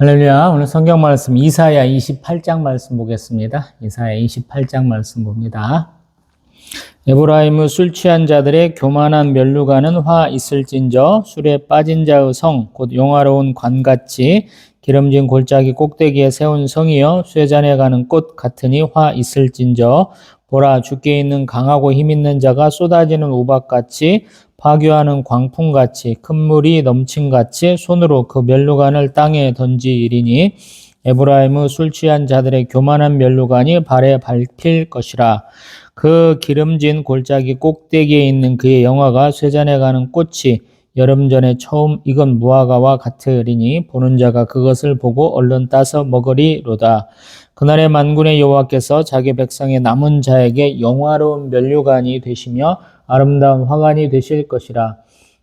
할렐루야. 오늘 성경 말씀 이사야 28장 말씀 보겠습니다. 이사야 28장 말씀 봅니다. 에브라임의 술 취한 자들의 교만한 면류관은 화 있을진저 술에 빠진 자의 성 곧 용화로운 관같이 기름진 골짜기 꼭대기에 세운 성이여 쇠잔에 가는 꽃 같으니 화 있을진저 보라 주께 있는 강하고 힘있는 자가 쏟아지는 우박같이 파교하는 광풍같이 큰 물이 넘친같이 손으로 그 면류관을 땅에 던지이리니 에브라임의 술 취한 자들의 교만한 면류관이 발에 밟힐 것이라. 그 기름진 골짜기 꼭대기에 있는 그의 영화가 쇠잔에 가는 꽃이 여름 전에 처음 익은 무화과와 같으리니 보는 자가 그것을 보고 얼른 따서 먹으리로다. 그날의 만군의 여호와께서 자기 백성의 남은 자에게 영화로운 면류관이 되시며 아름다운 화관이 되실 것이라.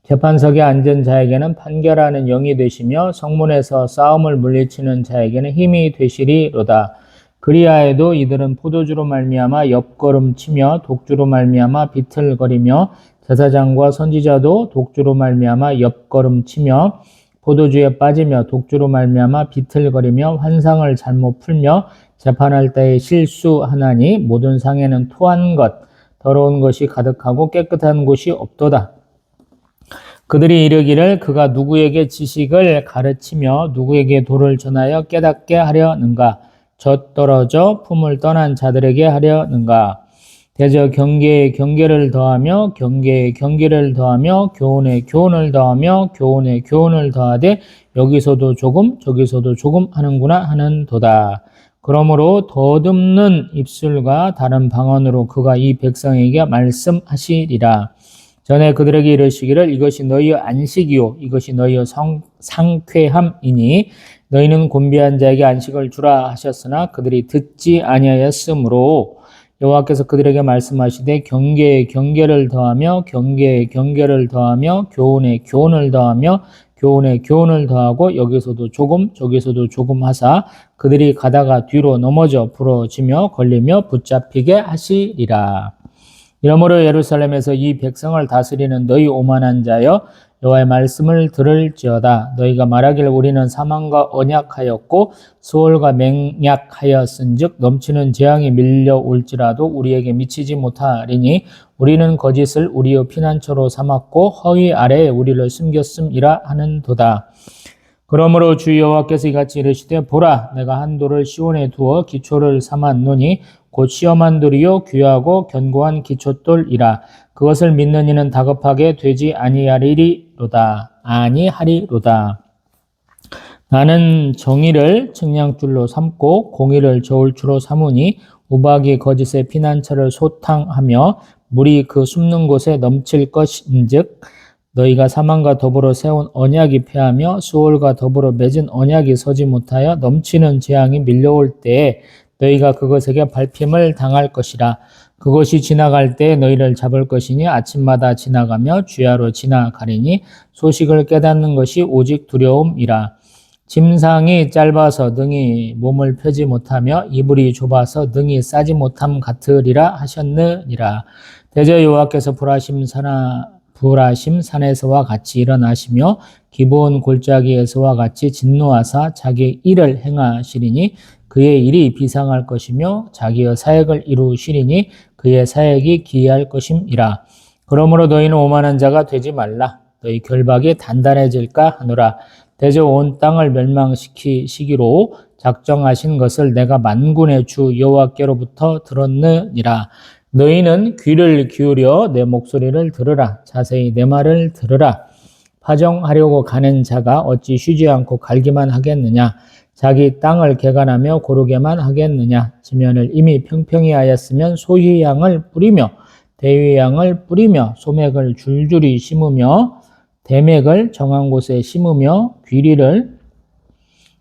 재판석에 앉은 자에게는 판결하는 영이 되시며 성문에서 싸움을 물리치는 자에게는 힘이 되시리로다. 그리하여도 이들은 포도주로 말미암아 옆걸음치며 독주로 말미암아 비틀거리며 제사장과 선지자도 독주로 말미암아 옆걸음치며 포도주에 빠지며 독주로 말미암아 비틀거리며 환상을 잘못 풀며 재판할 때에 실수하나니 모든 상에는 토한 것 더러운 것이 가득하고 깨끗한 곳이 없도다. 그들이 이르기를 그가 누구에게 지식을 가르치며 누구에게 도를 전하여 깨닫게 하려는가? 젖떨어져 품을 떠난 자들에게 하려는가? 대저 경계에 경계를 더하며 경계에 경계를 더하며 교훈에 교훈을 더하며 교훈에 교훈을 더하되 여기서도 조금 저기서도 조금 하는구나 하는도다. 그러므로 더듬는 입술과 다른 방언으로 그가 이 백성에게 말씀하시리라. 전에 그들에게 이르시기를 이것이 너희의 안식이요 이것이 너희의 상쾌함이니 너희는 곤비한 자에게 안식을 주라 하셨으나 그들이 듣지 아니하였으므로 여호와께서 그들에게 말씀하시되 경계에 경계를 더하며 경계에 경계를 더하며 교훈에 교훈을 더하며 교훈에 교훈을 더하고 여기서도 조금 저기서도 조금 하사 그들이 가다가 뒤로 넘어져 부러지며 걸리며 붙잡히게 하시리라. 이러므로 예루살렘에서 이 백성을 다스리는 너희 오만한 자여 여호와의 말씀을 들을지어다. 너희가 말하길 우리는 사망과 언약하였고 수월과 맹약하였은즉 넘치는 재앙이 밀려올지라도 우리에게 미치지 못하리니 우리는 거짓을 우리의 피난처로 삼았고 허위 아래에 우리를 숨겼음이라 하는도다. 그러므로 주 여호와께서 이같이 이르시되 보라 내가 한 돌을 시온에 두어 기초를 삼았노니 곧 시험한 돌이요 귀하고 견고한 기초돌이라. 그것을 믿는 이는 다급하게 되지 아니하리로다. 나는 정의를 측량줄로 삼고 공의를 저울추로 삼으니 우박이 거짓의 피난처를 소탕하며 물이 그 숨는 곳에 넘칠 것인즉 너희가 사망과 더불어 세운 언약이 패하며 수월과 더불어 맺은 언약이 서지 못하여 넘치는 재앙이 밀려올 때에 너희가 그것에게 밟힘을 당할 것이라. 그것이 지나갈 때 너희를 잡을 것이니 아침마다 지나가며 주야로 지나가리니 소식을 깨닫는 것이 오직 두려움이라. 짐상이 짧아서 능히 몸을 펴지 못하며 이불이 좁아서 능히 싸지 못함 같으리라 하셨느니라. 대저 여호와께서 불하심 산에서와 같이 일어나시며 기브온 골짜기에서와 같이 진노하사 자기의 일을 행하시리니 그의 일이 비상할 것이며 자기의 사역을 이루시리니 그의 사역이 기이할 것임이라. 그러므로 너희는 오만한 자가 되지 말라. 너희 결박이 단단해질까 하노라. 대저 온 땅을 멸망시키시기로 작정하신 것을 내가 만군의 주 여호와께로부터 들었느니라. 너희는 귀를 기울여 내 목소리를 들으라. 자세히 내 말을 들으라. 파종하려고 가는 자가 어찌 쉬지 않고 갈기만 하겠느냐. 자기 땅을 개간하며 고르게만 하겠느냐. 지면을 이미 평평히 하였으면 소희 양을 뿌리며 대위 양을 뿌리며 소맥을 줄줄이 심으며 대맥을 정한 곳에 심으며 귀리를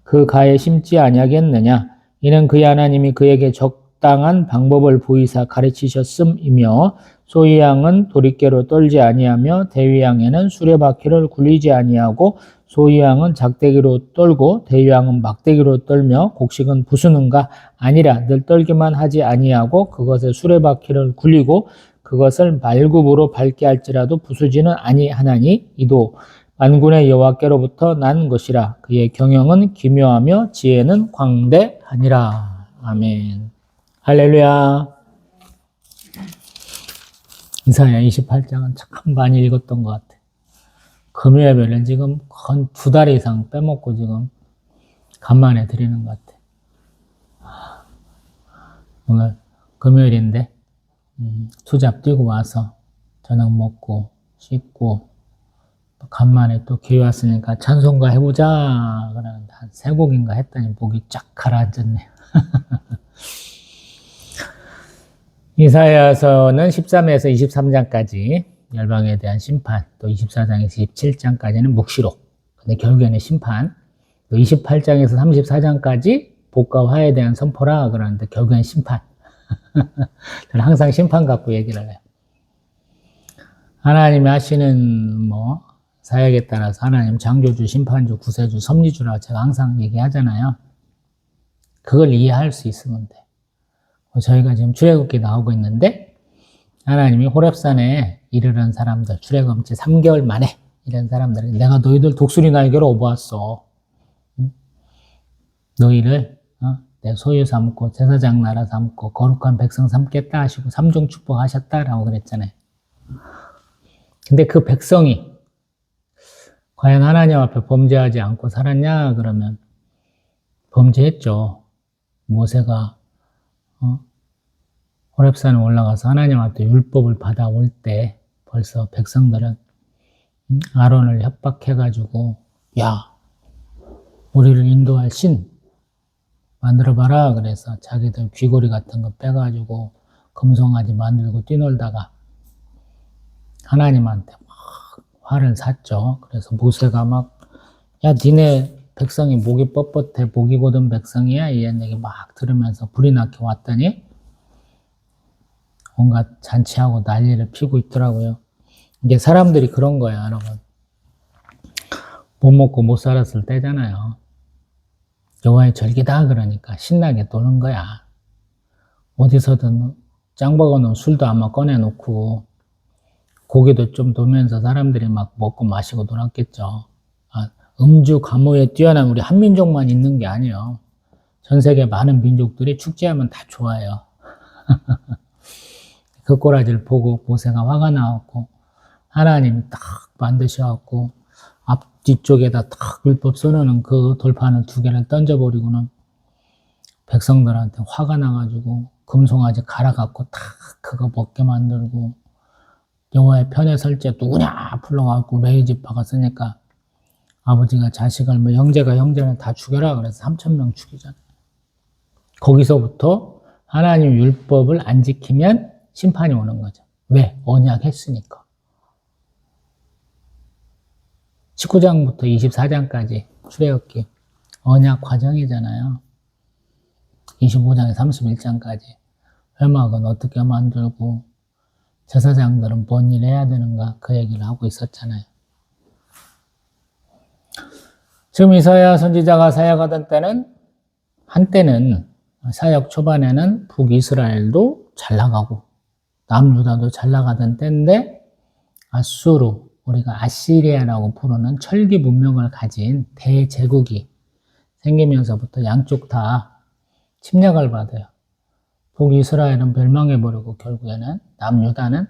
그 가에 심지 아니하겠느냐. 이는 그의 하나님이 그에게 적당한 방법을 보이사 가르치셨음이며 소희 양은 도리깨로 떨지 아니하며 대위 양에는 수레바퀴를 굴리지 아니하고 소희 양은 작대기로 떨고 대위 양은 막대기로 떨며 곡식은 부수는가 아니라 늘 떨기만 하지 아니하고 그것에 수레바퀴를 굴리고 그것을 말굽으로 밟게 할지라도 부수지는 아니하나니 이도 만군의 여호와께로부터 난 것이라. 그의 경영은 기묘하며 지혜는 광대하니라. 아멘. 할렐루야. 이사야 28장은 참 많이 읽었던 것 같아. 금요일에는 지금 한 2달 이상 빼먹고 지금 간만에 드리는 것 같아. 오늘 금요일인데 투잡 뛰고 와서 저녁 먹고 씻고 또 간만에 또 기회 왔으니까 찬송가 해보자. 그러는데 한 3곡인가 했더니 목이 쫙 가라앉았네요. 이사야서는 13에서 23장까지 열방에 대한 심판, 또 24장에서 27장까지는 묵시록, 근데 결국에는 심판, 또 28장에서 34장까지 복과 화에 대한 선포라 그러는데 결국엔 심판. 저는 항상 심판 갖고 얘기를 해요. 하나님이 하시는 사역에 따라서 하나님 창조주, 심판주, 구세주, 섭리주라고 제가 항상 얘기하잖아요. 그걸 이해할 수 있으면 돼. 저희가 지금 출애굽기 나오고 있는데 하나님이 호렙산에 이르는 사람들, 출애굽지 3개월 만에 이런 사람들은 내가 너희들 독수리 날개로 업어왔어. 너희를 내 소유 삼고 제사장 나라 삼고 거룩한 백성 삼겠다 하시고 삼종 축복하셨다라고 그랬잖아요. 근데 그 백성이 과연 하나님 앞에 범죄하지 않고 살았냐 그러면 범죄했죠. 모세가 호렙산에 올라가서 하나님 앞에 율법을 받아올 때 벌써 백성들은 아론을 협박해가지고 야 우리를 인도할 신 만들어봐라 그래서 자기들 귀고리 같은 거 빼가지고 금송아지 만들고 뛰놀다가 하나님한테 막 화를 샀죠. 그래서 모세가 야 니네 백성이 목이 뻣뻣해 목이 고든 백성이야 이런 얘기 막 들으면서 불이 나게 왔더니 온갖 잔치하고 난리를 피고 있더라고요. 이게 사람들이 그런 거예요, 여러분. 못 먹고 못 살았을 때잖아요. 여호와의 절기다 그러니까 신나게 노는 거야. 어디서든 짱 박아놓은 술도 아마 꺼내놓고 고기도 좀 돌면서 사람들이 막 먹고 마시고 놀았겠죠. 음주 가무에 뛰어난 우리 한민족만 있는 게 아니에요. 전 세계 많은 민족들이 축제하면 다 좋아해요. 그 꼬라지를 보고 모세가 화가 나왔고 하나님이 딱 만드셔갖고 앞 뒤쪽에다 딱 율법 써놓는 그 돌판을 2개를 던져버리고는 백성들한테 화가 나가지고 금송아지 갈아갖고 딱 그거 먹게 만들고 여호와의 편에 설때 누구냐 불러갖고 레이지 박았으니까 아버지가 자식을 형제가 형제는 다 죽여라 그래서 3,000명 죽이잖아요. 거기서부터 하나님 율법을 안 지키면 심판이 오는 거죠. 왜? 언약했으니까. 19장부터 24장까지 출애굽기 언약 과정이잖아요. 25장에 31장까지 회막은 어떻게 만들고 제사장들은 뭔 일 해야 되는가 그 얘기를 하고 있었잖아요. 지금 이사야 선지자가 사역하던 때는 한때는 사역 초반에는 북이스라엘도 잘 나가고 남유다도 잘 나가던 때인데 아수르, 우리가 아시리아라고 부르는 철기 문명을 가진 대제국이 생기면서부터 양쪽 다 침략을 받아요. 북이스라엘은 멸망해버리고 결국에는 남유다는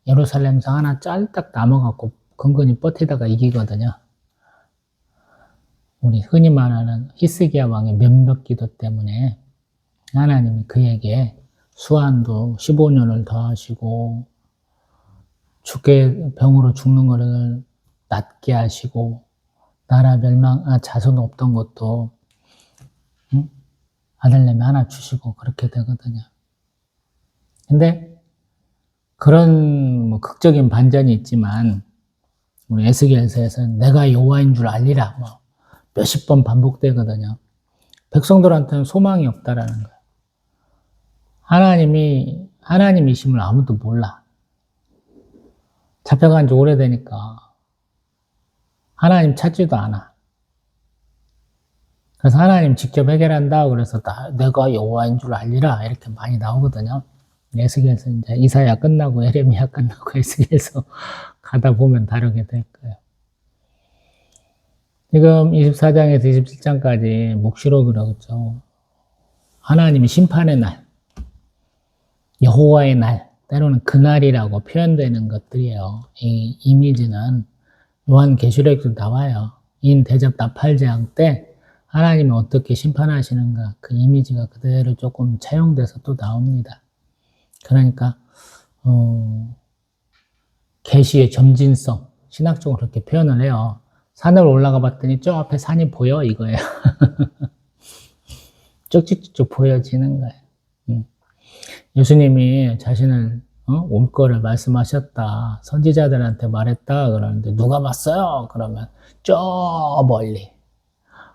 예루살렘성 하나 짤딱 남아갖고 근근히 버티다가 이기거든요. 우리 흔히 말하는 히스기야 왕의 면벽 기도 때문에 하나님이 그에게 수한도 15년을 더하시고 병으로 죽는 것을 낫게 하시고 나라 자손 없던 것도 아들내미 하나 주시고 그렇게 되거든요. 근데 그런 극적인 반전이 있지만 우리 에스겔서에서는 내가 여호와인 줄 알리라 몇십 번 반복되거든요. 백성들한테는 소망이 없다라는 거예요. 하나님이심을 아무도 몰라. 잡혀간 지 오래되니까 하나님 찾지도 않아. 그래서 하나님 직접 해결한다. 그래서 내가 여호와인 줄 알리라 이렇게 많이 나오거든요. 에스겔서 이제 이사야 끝나고 에레미야 끝나고 에스겔서 가다 보면 다르게 될 거예요. 지금 24장에서 27장까지 묵시록이라고 그러죠. 하나님의 심판의 날, 여호와의 날, 때로는 그날이라고 표현되는 것들이에요. 이 이미지는 요한계시록에도 나와요. 인 대접 나팔제왕 때 하나님이 어떻게 심판하시는가 그 이미지가 그대로 조금 차용돼서 또 나옵니다. 그러니까 계시의 점진성, 신학적으로 그렇게 표현을 해요. 산을 올라가 봤더니 저 앞에 산이 보여 이거예요. 쭉쭉쭉 보여지는 거예요. 예수님이 자신을 올 거를 말씀하셨다. 선지자들한테 말했다. 그러는데 누가 봤어요? 그러면 저 멀리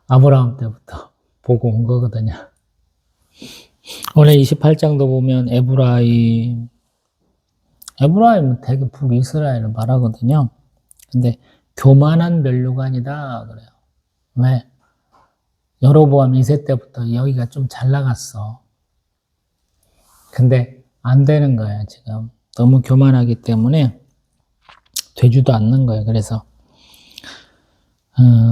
아브라함 때부터 보고 온 거거든요. 오늘 28장도 보면 에브라임은 되게 북이스라엘을 말하거든요. 근데 교만한 면류관이다 그래요. 왜? 여로보암 2세 때부터 여기가 좀 잘 나갔어. 근데 안 되는 거예요, 지금. 너무 교만하기 때문에 되지도 않는 거예요. 그래서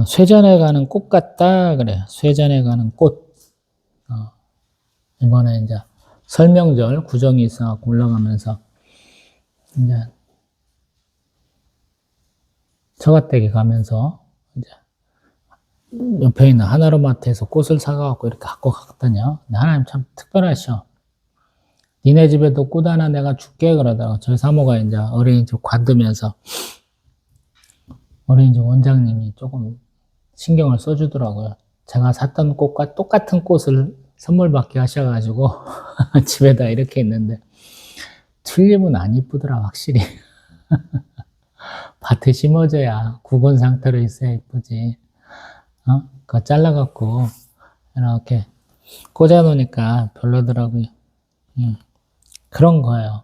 쇠잔에 가는 꽃 같다 그래요. 쇠잔에 가는 꽃. 이번에 이제 설명절 구정이 있어갖고 올라가면서 이제 처갓댁에 가면서 이제 옆에 있는 하나로마트에서 꽃을 사가갖고 이렇게 갖고 갔거든요. 근데 하나님 참 특별하셔. 니네 집에도 꽃 하나 내가 줄게 그러다가 저희 사모가 이제 어린이집 관두면서 어린이집 원장님이 조금 신경을 써주더라고요. 제가 샀던 꽃과 똑같은 꽃을 선물 받게 하셔가지고 집에다 이렇게 있는데 튤립은 안 이쁘더라 확실히. 밭에 심어져야 구근 상태로 있어야 이쁘지. 그거 잘라갖고 이렇게 꽂아놓으니까 별로더라고요. 그런 거예요.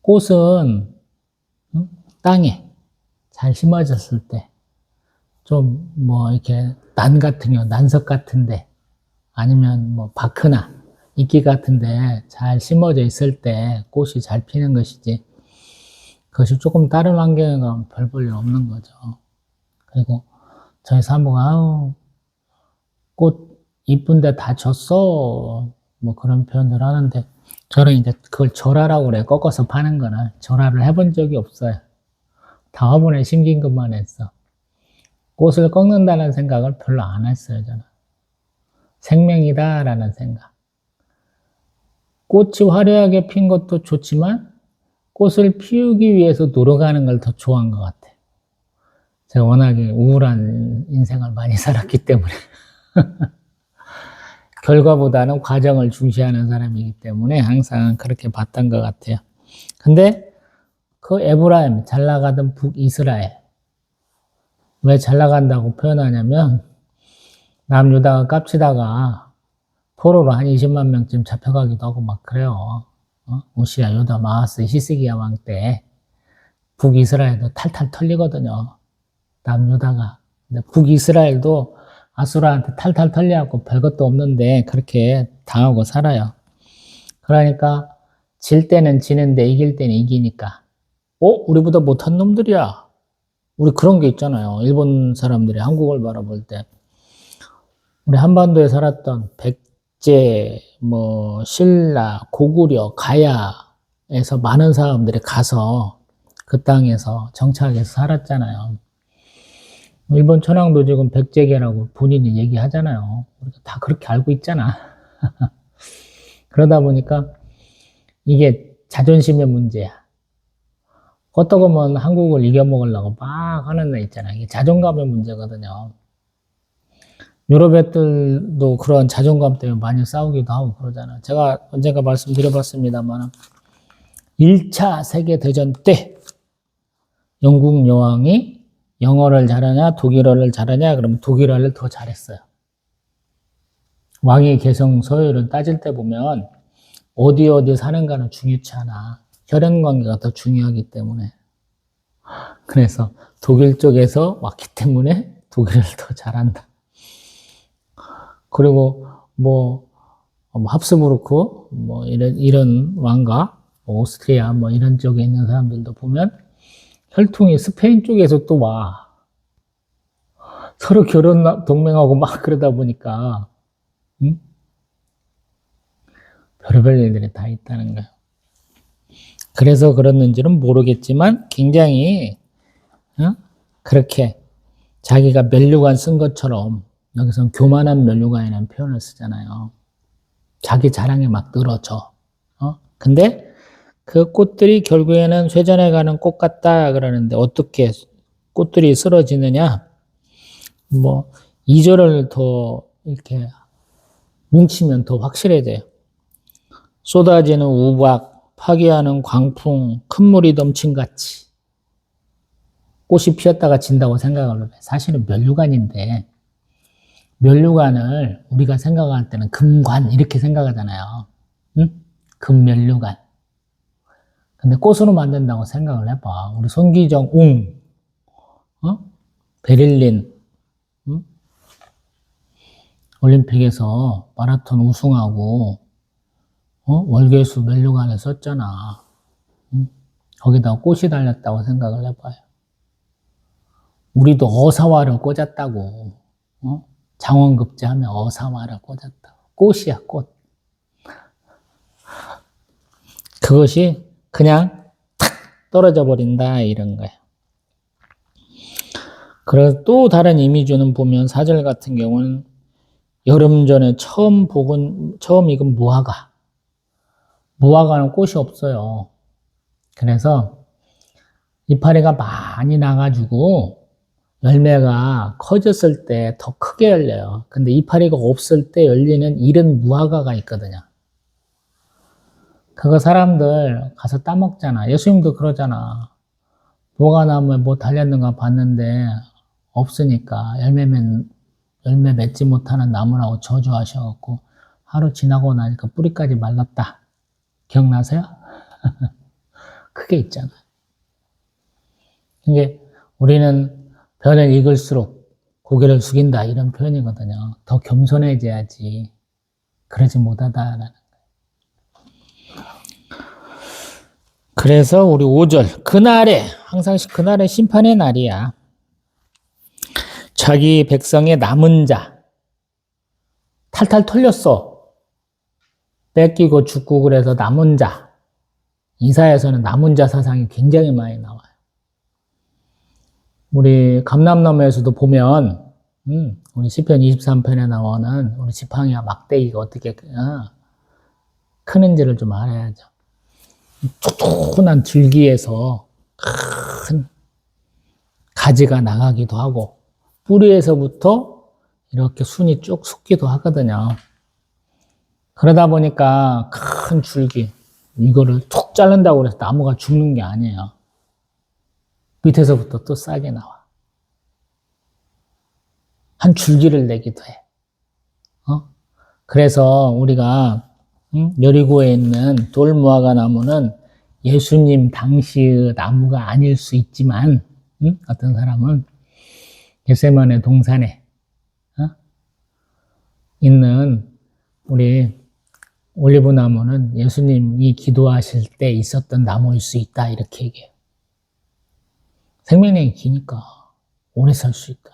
꽃은 땅에 잘 심어졌을 때 좀 뭐 이렇게 난 같은 경우 난석 같은데 아니면 뭐 바크나 이끼 같은데 잘 심어져 있을 때 꽃이 잘 피는 것이지 그것이 조금 다른 환경에 가면 별 볼 일 없는 거죠. 그리고 저희 사모가 꽃 이쁜데 다 졌어 뭐 그런 표현들 하는데 저는 이제 그걸 절하라고 그래. 꺾어서 파는 거는 절하를 해본 적이 없어요. 다 화분에 심긴 것만 했어. 꽃을 꺾는다는 생각을 별로 안 했어요, 저는. 생명이다라는 생각. 꽃이 화려하게 핀 것도 좋지만 꽃을 피우기 위해서 노력하는 걸 더 좋아한 것 같아요. 제가 워낙에 우울한 인생을 많이 살았기 때문에 결과보다는 과정을 중시하는 사람이기 때문에 항상 그렇게 봤던 것 같아요. 근데 그 에브라임, 잘 나가던 북이스라엘, 왜 잘 나간다고 표현하냐면 남유다가 깝치다가 포로로 한 20만 명쯤 잡혀가기도 하고 막 그래요. 우시야, 요다, 마하스, 히스기야 왕 때 북이스라엘도 탈탈 털리거든요. 남유다가. 근데 북이스라엘도 아수라한테 탈탈 털려갖고 별것도 없는데 그렇게 당하고 살아요. 그러니까 질 때는 지는데 이길 때는 이기니까 우리보다 못한 놈들이야. 우리 그런 게 있잖아요. 일본 사람들이 한국을 바라볼 때 우리 한반도에 살았던 백제, 뭐 신라, 고구려, 가야에서 많은 사람들이 가서 그 땅에서 정착해서 살았잖아요. 일본 천황도 지금 백제계라고 본인이 얘기하잖아요. 우리가 다 그렇게 알고 있잖아. 그러다 보니까 이게 자존심의 문제야. 어떻게 보면 한국을 이겨먹으려고 막 하는 애 있잖아. 이게 자존감의 문제거든요. 유럽 애들도 그런 자존감 때문에 많이 싸우기도 하고 그러잖아요. 제가 언젠가 말씀드려봤습니다만 1차 세계대전 때 영국 여왕이 영어를 잘하냐 독일어를 잘하냐 그러면 독일어를 더 잘했어요. 왕의 개성 서열을 따질 때 보면 어디 사는가는 중요치 않아. 혈연관계가 더 중요하기 때문에. 그래서 독일 쪽에서 왔기 때문에 독일어를 더 잘한다. 그리고 뭐 합스부르크 뭐 이런 왕가 오스트리아 뭐 이런 쪽에 있는 사람들도 보면 혈통이 스페인 쪽에서 또 와. 서로 결혼 동맹하고 막 그러다 보니까, 응? 별의별 일들이 다 있다는 거예요. 그래서 그랬는지는 모르겠지만 굉장히 그렇게 자기가 면류관 쓴 것처럼 여기서 교만한 면류관이라는 표현을 쓰잖아요. 자기 자랑에 막 늘어져. 근데 그 꽃들이 결국에는 쇠전에 가는 꽃 같다 그러는데 어떻게 꽃들이 쓰러지느냐? 뭐 2절을 더 이렇게 뭉치면 더 확실해져요. 쏟아지는 우박, 파괴하는 광풍, 큰 물이 넘친 같이 꽃이 피었다가 진다고 생각을 해. 사실은 면류관인데 면류관을 우리가 생각할 때는 금관 이렇게 생각하잖아요. 응? 금면류관. 근데 꽃으로 만든다고 생각을 해봐. 우리 손기정, 베를린, 응? 올림픽에서 마라톤 우승하고 월계수 면류관을 썼잖아. 응? 거기다가 꽃이 달렸다고 생각을 해봐요. 우리도 어사화를 꽂았다고. 장원급제하면 어사화를 꽂았다고. 꽃이야, 꽃. 그것이 그냥 탁 떨어져 버린다 이런 거예요. 그래서 또 다른 이미지는 보면 4절 같은 경우는 여름 전에 처음 익은 무화과. 무화과는 꽃이 없어요. 그래서 이파리가 많이 나가지고 열매가 커졌을 때 더 크게 열려요. 근데 이파리가 없을 때 열리는 이른 무화과가 있거든요. 그거 사람들 가서 따먹잖아. 예수님도 그러잖아. 뭐가 나무에 뭐 달렸는가 봤는데 없으니까 열매 맺지 못하는 나무라고 저주하셔갖고 하루 지나고 나니까 뿌리까지 말랐다. 기억나세요? 그게 있잖아요. 이게 우리는 벼를 익을수록 고개를 숙인다 이런 표현이거든요. 더 겸손해져야지. 그러지 못하다라는. 그래서 우리 5절 그날에 항상 그날에 심판의 날이야. 자기 백성의 남은 자 탈탈 털렸어. 뺏기고 죽고 그래서 남은 자. 이사야에서는 남은 자 사상이 굉장히 많이 나와요. 우리 감람나무에서도 보면 우리 시편 23편에 나오는 우리 지팡이와 막대기가 어떻게 크는지를 좀 알아야죠. 촉촉한 줄기에서 큰 가지가 나가기도 하고 뿌리에서부터 이렇게 순이 쭉 솟기도 하거든요. 그러다 보니까 큰 줄기 이거를 툭 자른다고 해서 나무가 죽는 게 아니에요. 밑에서부터 또 싹이 나와. 한 줄기를 내기도 해. 그래서 우리가 여리고에 있는 돌무화과 나무는 예수님 당시의 나무가 아닐 수 있지만 어떤 사람은 겟세마네 동산에 있는 우리 올리브 나무는 예수님이 기도하실 때 있었던 나무일 수 있다 이렇게 얘기해요. 생명력이 기니까 오래 살 수 있다.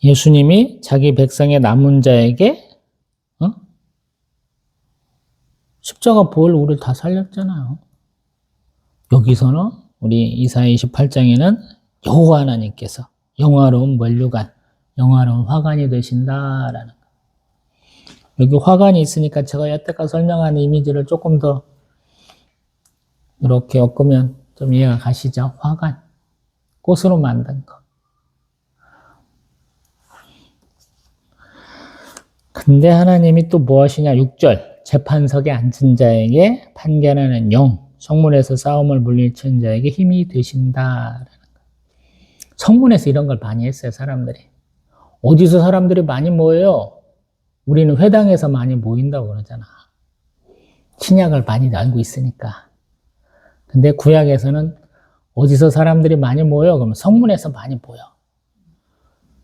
예수님이 자기 백성의 남은 자에게 십자가 보혈로 우리를 다 살렸잖아요. 여기서는 우리 이사야 28장에는 여호와 하나님께서 영화로운 면류관, 영화로운 화관이 되신다라는 거. 여기 화관이 있으니까 제가 여태까지 설명한 이미지를 조금 더 이렇게 엮으면 좀 이해가 가시죠? 화관, 꽃으로 만든 거. 근데 하나님이 또 뭐 하시냐? 6절 재판석에 앉은 자에게 판결하는 영, 성문에서 싸움을 물리치는 자에게 힘이 되신다라는 거. 성문에서 이런 걸 많이 했어요, 사람들이. 어디서 사람들이 많이 모여요? 우리는 회당에서 많이 모인다고 그러잖아. 신약을 많이 알고 있으니까. 근데 구약에서는 어디서 사람들이 많이 모여? 그러면 성문에서 많이 모여.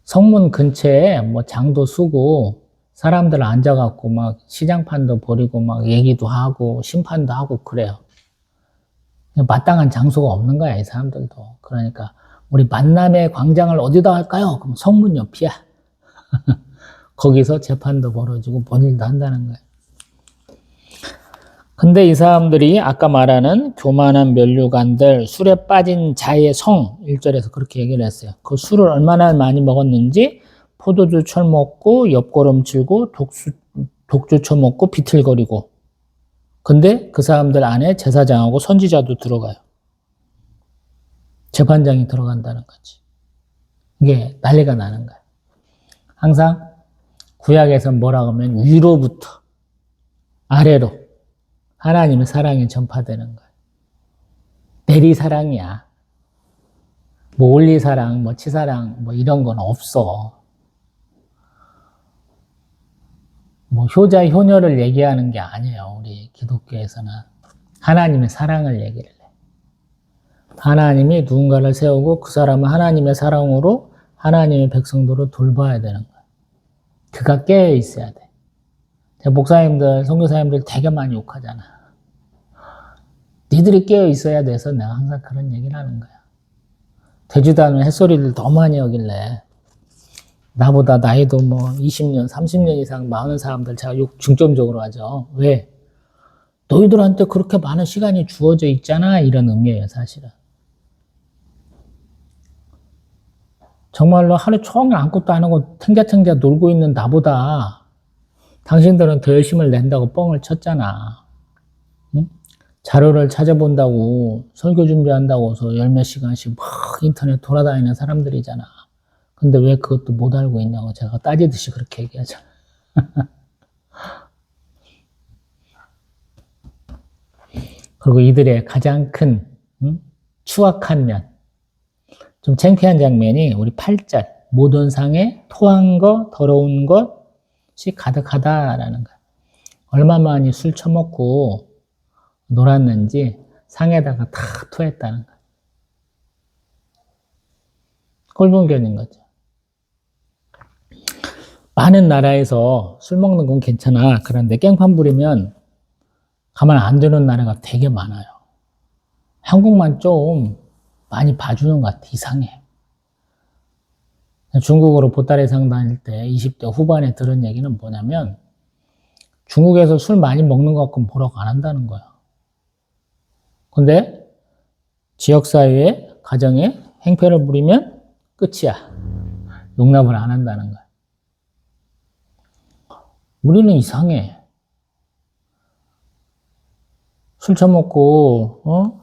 성문 근처에 뭐 장도 쓰고 사람들 앉아갖고 막 시장판도 벌이고 막 얘기도 하고 심판도 하고 그래요. 마땅한 장소가 없는 거야, 이 사람들도. 그러니까 우리 만남의 광장을 어디다 할까요? 그럼 성문 옆이야. 거기서 재판도 벌어지고 뭔 일도 한다는 거야. 근데 이 사람들이 아까 말하는 교만한 면류관들, 술에 빠진 자의 성, 1절에서 그렇게 얘기를 했어요. 그 술을 얼마나 많이 먹었는지 포도주 처먹고 옆구름 칠고 독주 처먹고 비틀거리고. 근데 그 사람들 안에 제사장하고 선지자도 들어가요. 재판장이 들어간다는 거지. 이게 난리가 나는 거야. 항상 구약에서 뭐라고 하면 위로부터 아래로 하나님의 사랑이 전파되는 거야. 내리사랑이야. 뭐 올리사랑, 뭐 치사랑, 뭐 이런 건 없어. 뭐 효자, 효녀를 얘기하는 게 아니에요. 우리 기독교에서는. 하나님의 사랑을 얘기를 해. 하나님이 누군가를 세우고 그 사람은 하나님의 사랑으로 하나님의 백성들을 돌봐야 되는 거야. 그가 깨어 있어야 돼. 목사님들, 선교사님들 되게 많이 욕하잖아. 니들이 깨어 있어야 돼서 내가 항상 그런 얘기를 하는 거야. 되지도 않은 햇소리를 더 많이 하길래 나보다 나이도 뭐 20년, 30년 이상 많은 사람들 제가 욕 중점적으로 하죠. 왜? 너희들한테 그렇게 많은 시간이 주어져 있잖아. 이런 의미예요, 사실은. 정말로 하루 종일 아무것도 안 하고 탱자탱자 놀고 있는 나보다 당신들은 더 열심을 낸다고 뻥을 쳤잖아. 응? 자료를 찾아본다고 설교 준비한다고서 열 몇 시간씩 막 인터넷 돌아다니는 사람들이잖아. 근데 왜 그것도 못 알고 있냐고 제가 따지듯이 그렇게 얘기하잖아. 그리고 이들의 가장 큰 추악한 면, 좀 창피한 장면이 우리 8절 모든 상에 토한 것, 더러운 것이 가득하다라는 거야. 얼마만이 술 처먹고 놀았는지 상에다가 다 토했다는 거야. 꼴분견인 거죠. 많은 나라에서 술 먹는 건 괜찮아. 그런데 깽판 부리면 가만 안 두는 나라가 되게 많아요. 한국만 좀 많이 봐주는 것 같아. 이상해. 중국으로 보따리상 다닐 때 20대 후반에 들은 얘기는 뭐냐면 중국에서 술 많이 먹는 것 같고 뭐라고 안 한다는 거야. 근데 지역사회에 가정에 행패를 부리면 끝이야. 용납을 안 한다는 거야. 우리는 이상해. 술 처먹고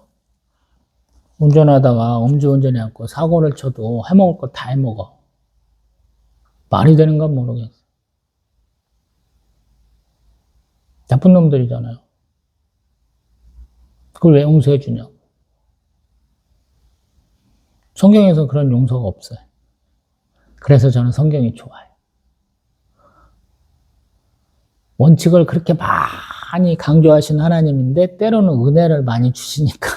운전하다가 음주운전해갖고 사고를 쳐도 해먹을 거 다 해먹어. 말이 되는가 모르겠어. 나쁜 놈들이잖아요. 그걸 왜 용서해 주냐고. 성경에서 그런 용서가 없어요. 그래서 저는 성경이 좋아요. 원칙을 그렇게 많이 강조하신 하나님인데 때로는 은혜를 많이 주시니까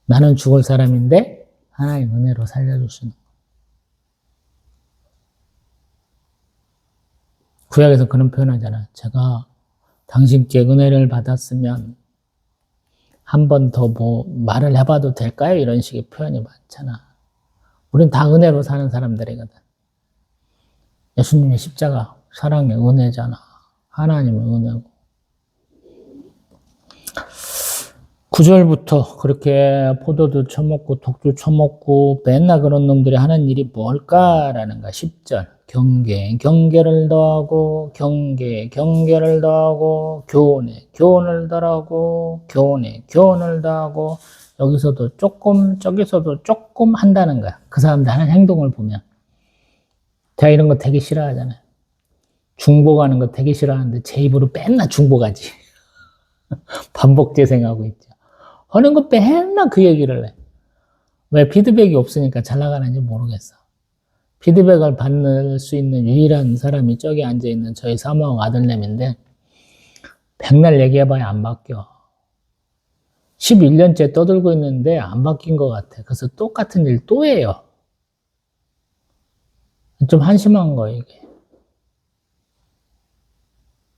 나는 죽을 사람인데 하나님 은혜로 살려주시는 거예요. 구약에서 그런 표현하잖아요. 제가 당신께 은혜를 받았으면 한 번 더 뭐 말을 해봐도 될까요? 이런 식의 표현이 많잖아. 우린 다 은혜로 사는 사람들이거든. 예수님의 십자가 사랑의 은혜잖아. 하나님의 은혜고. 9절부터 그렇게 포도도 처먹고 독도 처먹고 맨날 그런 놈들이 하는 일이 뭘까라는 거야. 10절 경계를 더하고 경계를 더하고 교훈을 더하고 교훈을 더하고 여기서도 조금 저기서도 조금 한다는 거야. 그 사람들 하는 행동을 보면. 제가 이런 거 되게 싫어하잖아요. 중복하는 거 되게 싫어하는데 제 입으로 맨날 중복하지. 반복 재생하고 있죠. 하는 거 맨날 그 얘기를 해. 왜 피드백이 없으니까 잘 나가는지 모르겠어. 피드백을 받을 수 있는 유일한 사람이 저기 앉아있는 저희 사모하고 아들내미인데 백날 얘기해봐야 안 바뀌어. 11년째 떠들고 있는데 안 바뀐 것 같아. 그래서 똑같은 일 또 해요. 좀 한심한 거예요, 이게.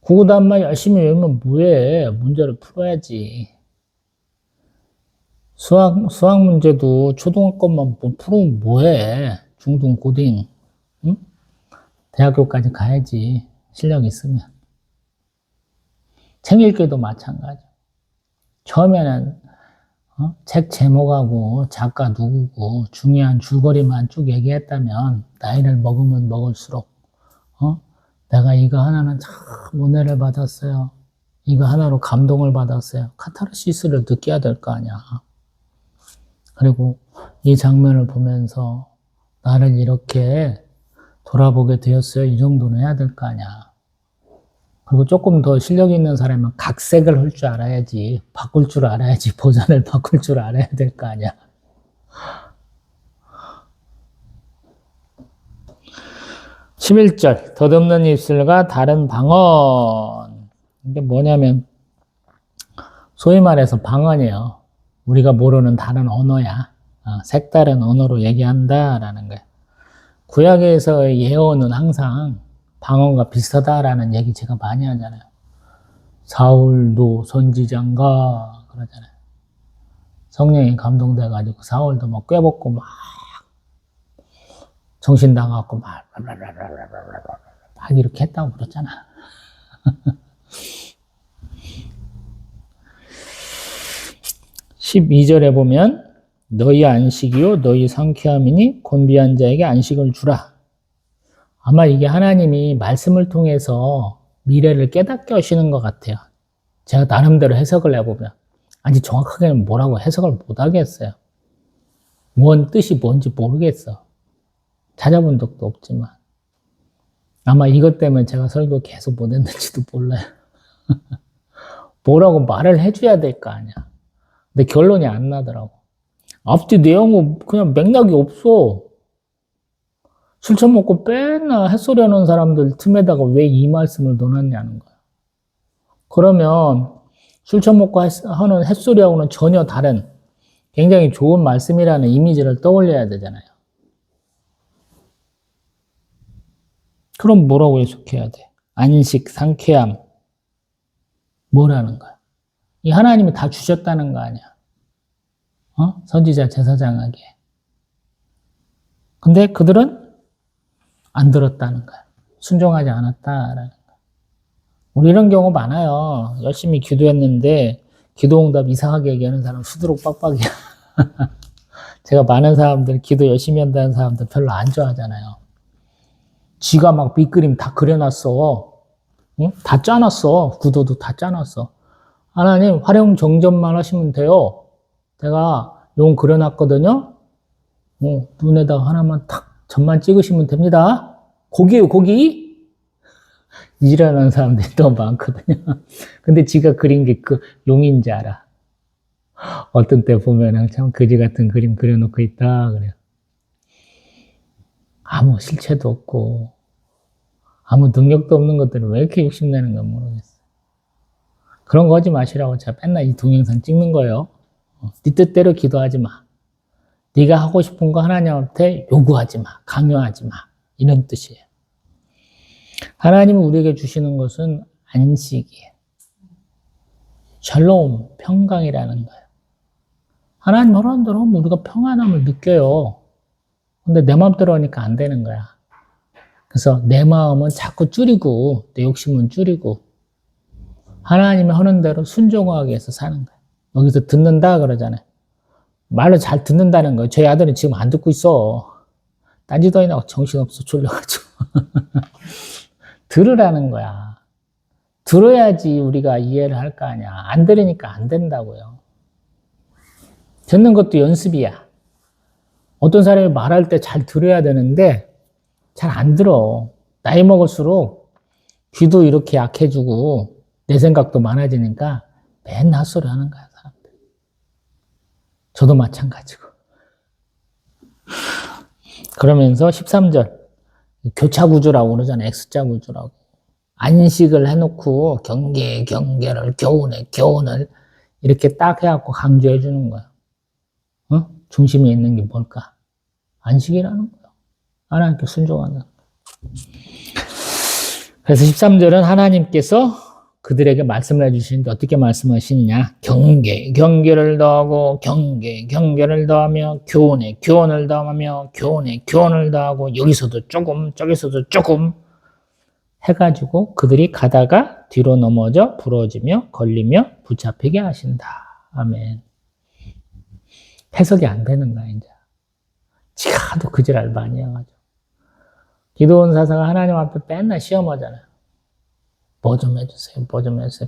구구단말 열심히 외우면 뭐해. 문제를 풀어야지. 수학 문제도 초등학교만 풀으면 뭐해? 중등, 고등, 응? 대학교까지 가야지. 실력 있으면. 책 읽기도 마찬가지. 처음에는 책 제목하고 작가 누구고 중요한 줄거리만 쭉 얘기했다면 나이를 먹으면 먹을수록 내가 이거 하나는 참 은혜를 받았어요. 이거 하나로 감동을 받았어요. 카타르시스를 느껴야 될 거 아니야. 그리고 이 장면을 보면서 나를 이렇게 돌아보게 되었어요. 이 정도는 해야 될 거 아니야. 그리고 조금 더 실력 있는 사람은 각색을 할 줄 알아야지, 바꿀 줄 알아야지, 버전을 바꿀 줄 알아야 될 거 아니야. 11절, 덧없는 입술과 다른 방언. 이게 뭐냐면, 소위 말해서 방언이에요. 우리가 모르는 다른 언어야. 색다른 언어로 얘기한다라는 거예요. 구약에서의 예언은 항상 방언과 비슷하다라는 얘기 제가 많이 하잖아요. 사울도 선지자인가 그러잖아요. 성령이 감동돼가지고 사울도 막 꾀벗고 막 정신 나가고 막 이렇게 했다고 그랬잖아. 12절에 보면 너희 안식이요 너희 상쾌함이니 곤비한 자에게 안식을 주라. 아마 이게 하나님이 말씀을 통해서 미래를 깨닫게 하시는 것 같아요. 제가 나름대로 해석을 해보면 아직 정확하게는 뭐라고 해석을 못 하겠어요. 뭔 뜻이 뭔지 모르겠어. 찾아본 적도 없지만 아마 이것 때문에 제가 설교 계속 못 했는지도 몰라요. 뭐라고 말을 해줘야 될 거 아니야. 근데 결론이 안 나더라고. 앞뒤 내용은 그냥 맥락이 없어. 술 처먹고 맨날 햇소리 하는 사람들 틈에다가 왜 이 말씀을 넣어놨냐는 거야. 그러면 술 처먹고 하는 햇소리하고는 전혀 다른 굉장히 좋은 말씀이라는 이미지를 떠올려야 되잖아요. 그럼 뭐라고 해석해야 돼? 안식, 상쾌함, 뭐라는 거야? 이 하나님이 다 주셨다는 거 아니야? 선지자, 제사장에게. 근데 그들은 안 들었다는 거야. 순종하지 않았다라는 거야. 우리 이런 경우 많아요. 열심히 기도했는데 기도응답 이상하게 얘기하는 사람 수두룩 빡빡이야. 제가 많은 사람들 기도 열심히 한다는 사람들 별로 안 좋아하잖아요. 지가 막 밑그림 다 그려놨어. 응? 다 짜놨어. 구도도 다 짜놨어. 하나님 활용 정전만 하시면 돼요. 제가 용 그려놨거든요. 눈에다가 하나만 탁 점만 찍으시면 됩니다. 고기예요, 고기? 이지랄하는 사람들이 더 많거든요. 근데 지가 그린 게 그 용인지 알아. 어떤 때 보면은 참 거지 같은 그림 그려놓고 있다 그래요. 아무 실체도 없고 아무 능력도 없는 것들을 왜 이렇게 욕심내는 건 모르겠어. 그런 거 하지 마시라고 제가 맨날 이 동영상 찍는 거예요. 네 뜻대로 기도하지 마. 네가 하고 싶은 거 하나님한테 요구하지 마. 강요하지 마. 이런 뜻이에요. 하나님은 우리에게 주시는 것은 안식이에요. 샬롬, 평강이라는 거예요. 하나님 허락한 대로 하면 우리가 평안함을 느껴요. 근데 내 마음대로 하니까 안 되는 거야. 그래서 내 마음은 자꾸 줄이고 내 욕심은 줄이고 하나님이 하는 대로 순종하기 위해서 사는 거예요. 여기서 듣는다 그러잖아요. 말을 잘 듣는다는 거예요. 저희 아들은 지금 안 듣고 있어. 딴짓도 아니고 정신없어 졸려가지고. 들으라는 거야. 들어야지 우리가 이해를 할 거 아니야. 안 들으니까 안 된다고요. 듣는 것도 연습이야. 어떤 사람이 말할 때 잘 들어야 되는데 잘 안 들어. 나이 먹을수록 귀도 이렇게 약해지고 내 생각도 많아지니까 맨날 헛소리 하는 거야, 사람들. 저도 마찬가지고. 그러면서 13절 교차구조라고 그러잖아요. X자 구조라고. 안식을 해놓고 경계를 교훈을 이렇게 딱 해갖고 강조해 주는 거야. 중심에 있는 게 뭘까? 안식이라는 거야. 하나님께 순종하는. 그래서 13절은 하나님께서 그들에게 말씀을 해주시는데 어떻게 말씀하시느냐? 경계를 더하고 경계를 더하며 교훈을 더하며 교훈을 더하고 여기서도 조금 저기서도 조금 해가지고 그들이 가다가 뒤로 넘어져 부러지며 걸리며 붙잡히게 하신다. 아멘. 해석이 안 되는 거야 이제. 지가 하도 그지랄 많이 해가지고. 기도원 사사가 하나님 앞에 맨날 시험하잖아요. 뭐 좀 해주세요.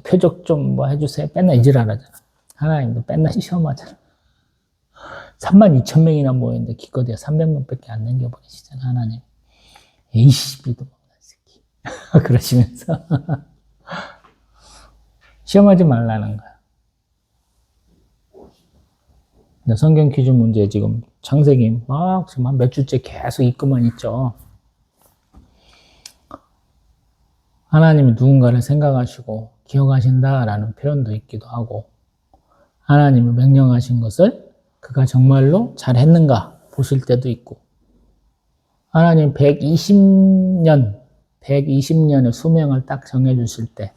표적 좀 뭐 해주세요. 맨날 이지랄하잖아. 하나님도 맨날 시험하잖아. 32,000명이나 모였는데 기껏해야 300명밖에 안 남겨버리시잖아. 하나님. 에이씨 믿어 먹는 새끼. 그러시면서 시험하지 말라는 거야. 성경 퀴즈 문제 지금 창세기 막 지금 한 몇 주째 계속 읽고만 있죠. 하나님이 누군가를 생각하시고 기억하신다라는 표현도 있기도 하고 하나님이 명령하신 것을 그가 정말로 잘했는가 보실 때도 있고 하나님 120년의 수명을 딱 정해주실 때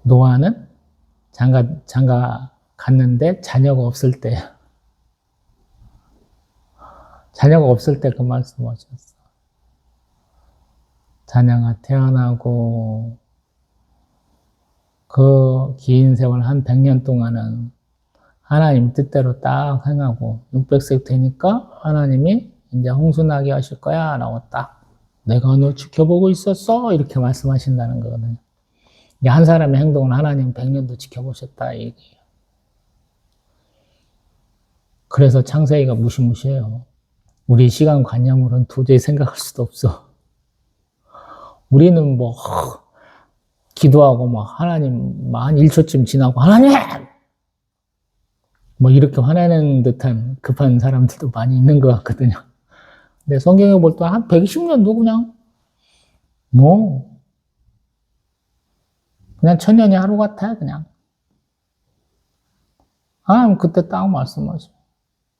노아는 장가 갔는데 자녀가 없을 때 그 말씀하셨어. 자녀가 태어나고 그 긴 세월 한 100년 동안은 하나님 뜻대로 딱 행하고 600세 되니까 하나님이 이제 홍수나게 하실 거야 라고 딱 내가 너 지켜보고 있었어 이렇게 말씀하신다는 거거든요. 한 사람의 행동을 하나님 100년도 지켜보셨다 이 얘기예요. 그래서 창세기가 무시무시해요. 우리 시간관념으로는 도저히 생각할 수도 없어. 우리는 뭐 기도하고 막 하나님 한 1초쯤 지나고 하나님! 뭐 이렇게 화내는 듯한 급한 사람들도 많이 있는 것 같거든요. 근데 성경에 볼 때 한 120년도 그냥 천년이 하루 같아 그냥. 하나님 그때 딱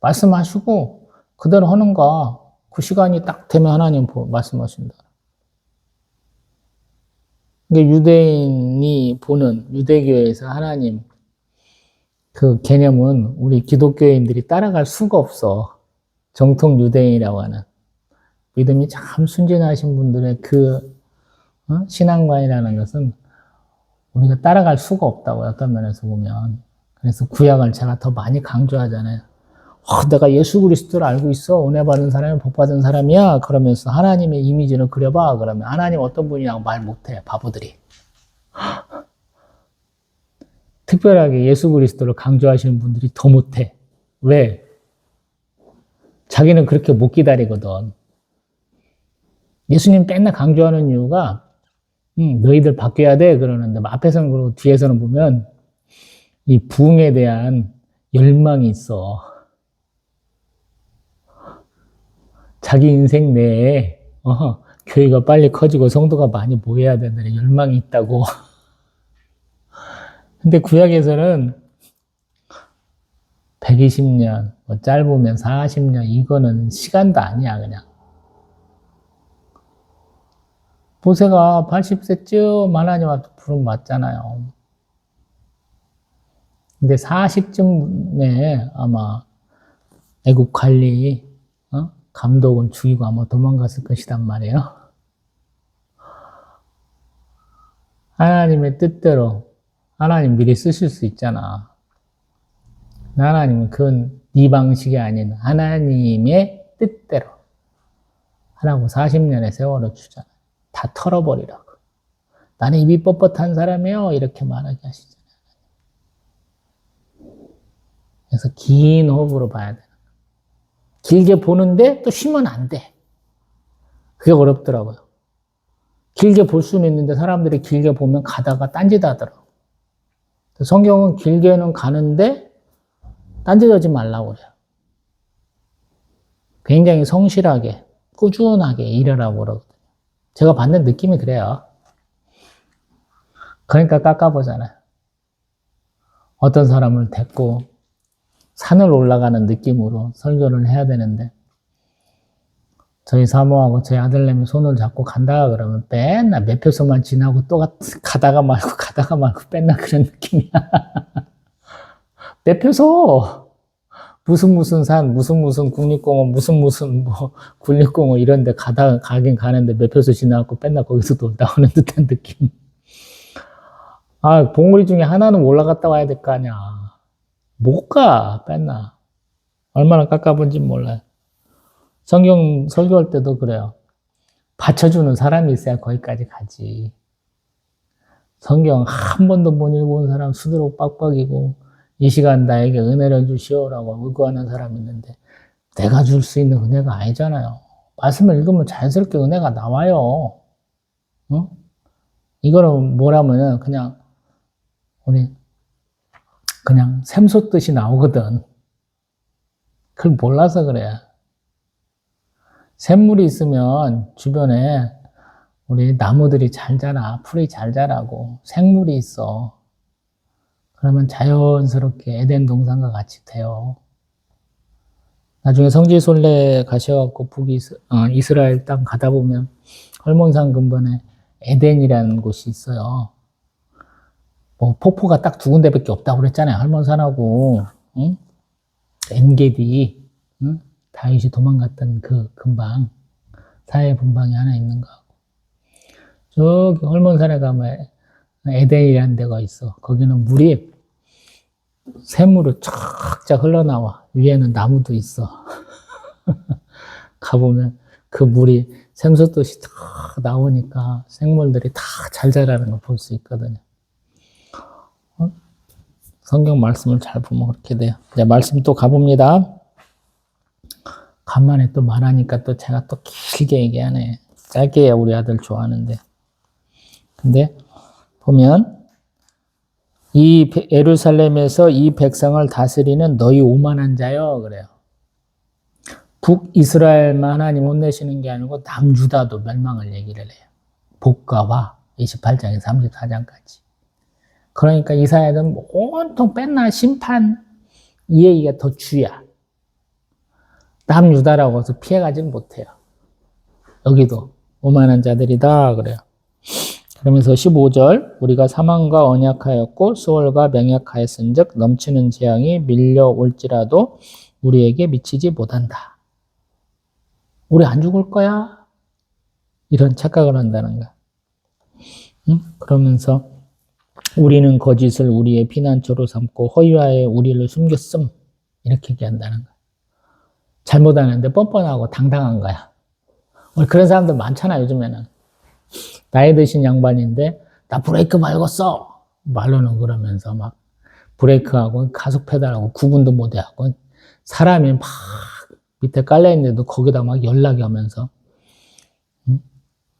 말씀하시고 그대로 하는 거 그 시간이 딱 되면 하나님 말씀하신다. 유대인이 보는 유대교에서 하나님 그 개념은 우리 기독교인들이 따라갈 수가 없어. 정통 유대인이라고 하는 믿음이 참 순진하신 분들의 그 신앙관이라는 것은 우리가 따라갈 수가 없다고요. 어떤 면에서 보면. 그래서 구약을 제가 더 많이 강조하잖아요. 내가 예수 그리스도를 알고 있어. 은혜 받은 사람이 복 받은 사람이야. 그러면서 하나님의 이미지를 그려봐. 그러면 하나님 어떤 분이라고 말 못해. 바보들이. 특별하게 예수 그리스도를 강조하시는 분들이 더 못해. 왜? 자기는 그렇게 못 기다리거든. 예수님 맨날 강조하는 이유가 너희들 바뀌어야 돼 그러는데 앞에서는 그러고 뒤에서는 보면 이 부흥에 대한 열망이 있어. 자기 인생 내에 교회가 빨리 커지고 성도가 많이 모여야 되는 열망이 있다고. 근데 구약에서는 120년, 뭐 짧으면 40년, 이거는 시간도 아니야, 그냥. 모세가 80세쯤 하나님한테 부름 받잖아요. 근데 40쯤에 아마 애국 관리, 감독을 죽이고 아마 도망갔을 것이란 말이에요. 하나님의 뜻대로 하나님 미리 쓰실 수 있잖아. 하나님은 그건 네 방식이 아닌 하나님의 뜻대로 하라고 40년의 세월을 주잖아. 다 털어버리라고. 나는 입이 뻣뻣한 사람이에요. 이렇게 말하게 하시잖아요. 그래서 긴 호흡으로 봐야 돼. 길게 보는데 또 쉬면 안 돼. 그게 어렵더라고요. 길게 볼 수는 있는데 사람들이 길게 보면 가다가 딴짓 하더라고요. 성경은 길게는 가는데 딴짓하지 말라고 그래요. 굉장히 성실하게, 꾸준하게 일하라고 그러거든요. 제가 받는 느낌이 그래요. 그러니까 깎아보잖아요. 어떤 사람을 데리고 산을 올라가는 느낌으로 설교를 해야 되는데 저희 사모하고 저희 아들내미 손을 잡고 간다 그러면 맨날 매표소만 지나고 또 가다가 말고 맨날 그런 느낌이야. 매표소! 무슨 산, 무슨 국립공원, 무슨 뭐 국립공원 이런 데 가긴 가는데 매표소 지나고 맨날 거기서 놀다 오는 듯한 느낌. 아, 봉우리 중에 하나는 올라갔다 와야 될 거 아니야. 못 가, 맨날. 얼마나 깎아본지 몰라요. 성경 설교할 때도 그래요. 받쳐주는 사람이 있어야 거기까지 가지. 성경 한 번도 못 읽어본 사람 수두룩 빡빡이고 이 시간 나에게 은혜를 주시오라고 의구하는 사람이 있는데 내가 줄 수 있는 은혜가 아니잖아요. 말씀을 읽으면 자연스럽게 은혜가 나와요. 어? 이거는 뭐라면은 그냥 샘솟듯이 나오거든. 그걸 몰라서 그래. 샘물이 있으면 주변에 우리 나무들이 잘 자라, 풀이 잘 자라고 생물이 있어. 그러면 자연스럽게 에덴 동산과 같이 돼요. 나중에 성지순례 가셔갖고 이스라엘 땅 가다 보면 헐몬산 근본에 에덴이라는 곳이 있어요. 뭐 폭포가 딱 두 군데밖에 없다고 그랬잖아요. 헐몬산하고 응? 엔게디, 응? 다윗이 도망갔던 그 근방, 사해 분방이 하나 있는 거하고 저기 헐몬산에 가면 에덴이라는 데가 있어. 거기는 물이 샘물로 쫙쫙 흘러나와. 위에는 나무도 있어. 가보면 그 물이 샘솟듯이 쫙 나오니까 생물들이 다 잘 자라는 걸 볼 수 있거든요. 성경 말씀을 잘 보면 그렇게 돼요. 이제 말씀 또 가봅니다. 간만에 또 말하니까 또 제가 또 길게 얘기하네. 짧게 해야 우리 아들 좋아하는데. 근데 보면 이 예루살렘에서 이 백성을 다스리는 너희 오만한 자여 그래요. 북이스라엘만 하나님 혼내시는 게 아니고 남유다도 멸망을 얘기를 해요. 복과와 28장에서 34장까지. 그러니까 이사야는 온통 맨날 심판 이 얘기가 더 주야. 남유다라고 해서 피해가지 못해요. 여기도 오만한 자들이다 그래요. 그러면서 15절 우리가 사망과 언약하였고 수월과 맹약하였은즉 넘치는 재앙이 밀려올지라도 우리에게 미치지 못한다. 우리 안 죽을 거야? 이런 착각을 한다는 거야. 응? 그러면서 우리는 거짓을 우리의 피난처로 삼고 허위와에 우리를 숨겼음. 이렇게 얘기한다는 거야. 잘못하는데 뻔뻔하고 당당한 거야. 우리 그런 사람들 많잖아, 요즘에는. 나이 드신 양반인데, 나 브레이크 밟았어! 말로는 그러면서 막, 브레이크하고 가속 페달하고 구분도 못해하고, 사람이 막 밑에 깔려있는데도 거기다 막 연락이 오면서,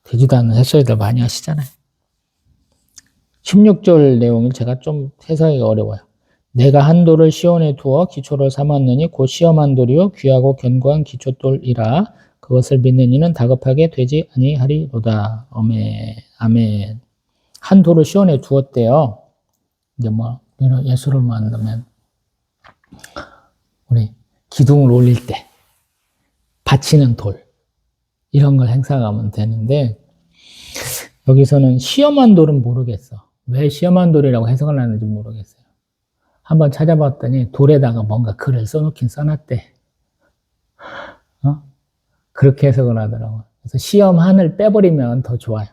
되지도 않는 햇소리들 많이 하시잖아요. 16절 내용을 제가 좀 해석하기가 어려워요. 내가 한돌을 시온에 두어 기초를 삼았느니 곧 시험한 돌이요 귀하고 견고한 기초돌이라 그것을 믿는 이는 다급하게 되지 아니하리로다. 아멘. 아멘. 한 돌을 시온에 두었대요. 이제 뭐 예수를 만나면 우리 기둥을 올릴 때 받치는 돌 이런 걸 행사하면 되는데 여기서는 시험한 돌은 모르겠어. 왜 시험한 돌이라고 해석을 하는지 모르겠어요. 한번 찾아봤더니 돌에다가 뭔가 글을 써놓긴 써놨대. 그렇게 해석을 하더라고요. 그래서 시험한을 빼버리면 더 좋아요.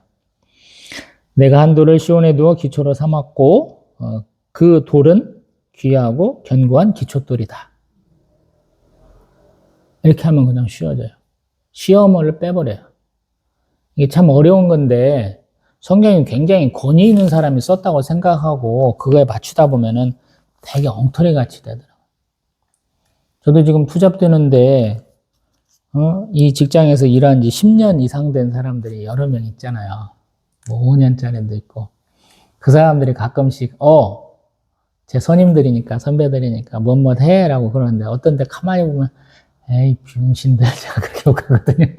내가 한 돌을 시온에 두어 기초로 삼았고 그 돌은 귀하고 견고한 기초돌이다. 이렇게 하면 그냥 쉬워져요. 시험을 빼버려요. 이게 참 어려운 건데 성경이 굉장히 권위 있는 사람이 썼다고 생각하고 그거에 맞추다 보면은 되게 엉터리 같이 되더라고요. 저도 지금 투잡되는데 이 직장에서 일한 지 10년 이상 된 사람들이 여러 명 있잖아요. 뭐 5년짜리도 있고. 그 사람들이 가끔씩 제 선임들이니까 선배들이니까 뭐뭐 해라고 그러는데 어떤 데 가만히 보면 에이 병신들 제가 그렇게 욕하거든요.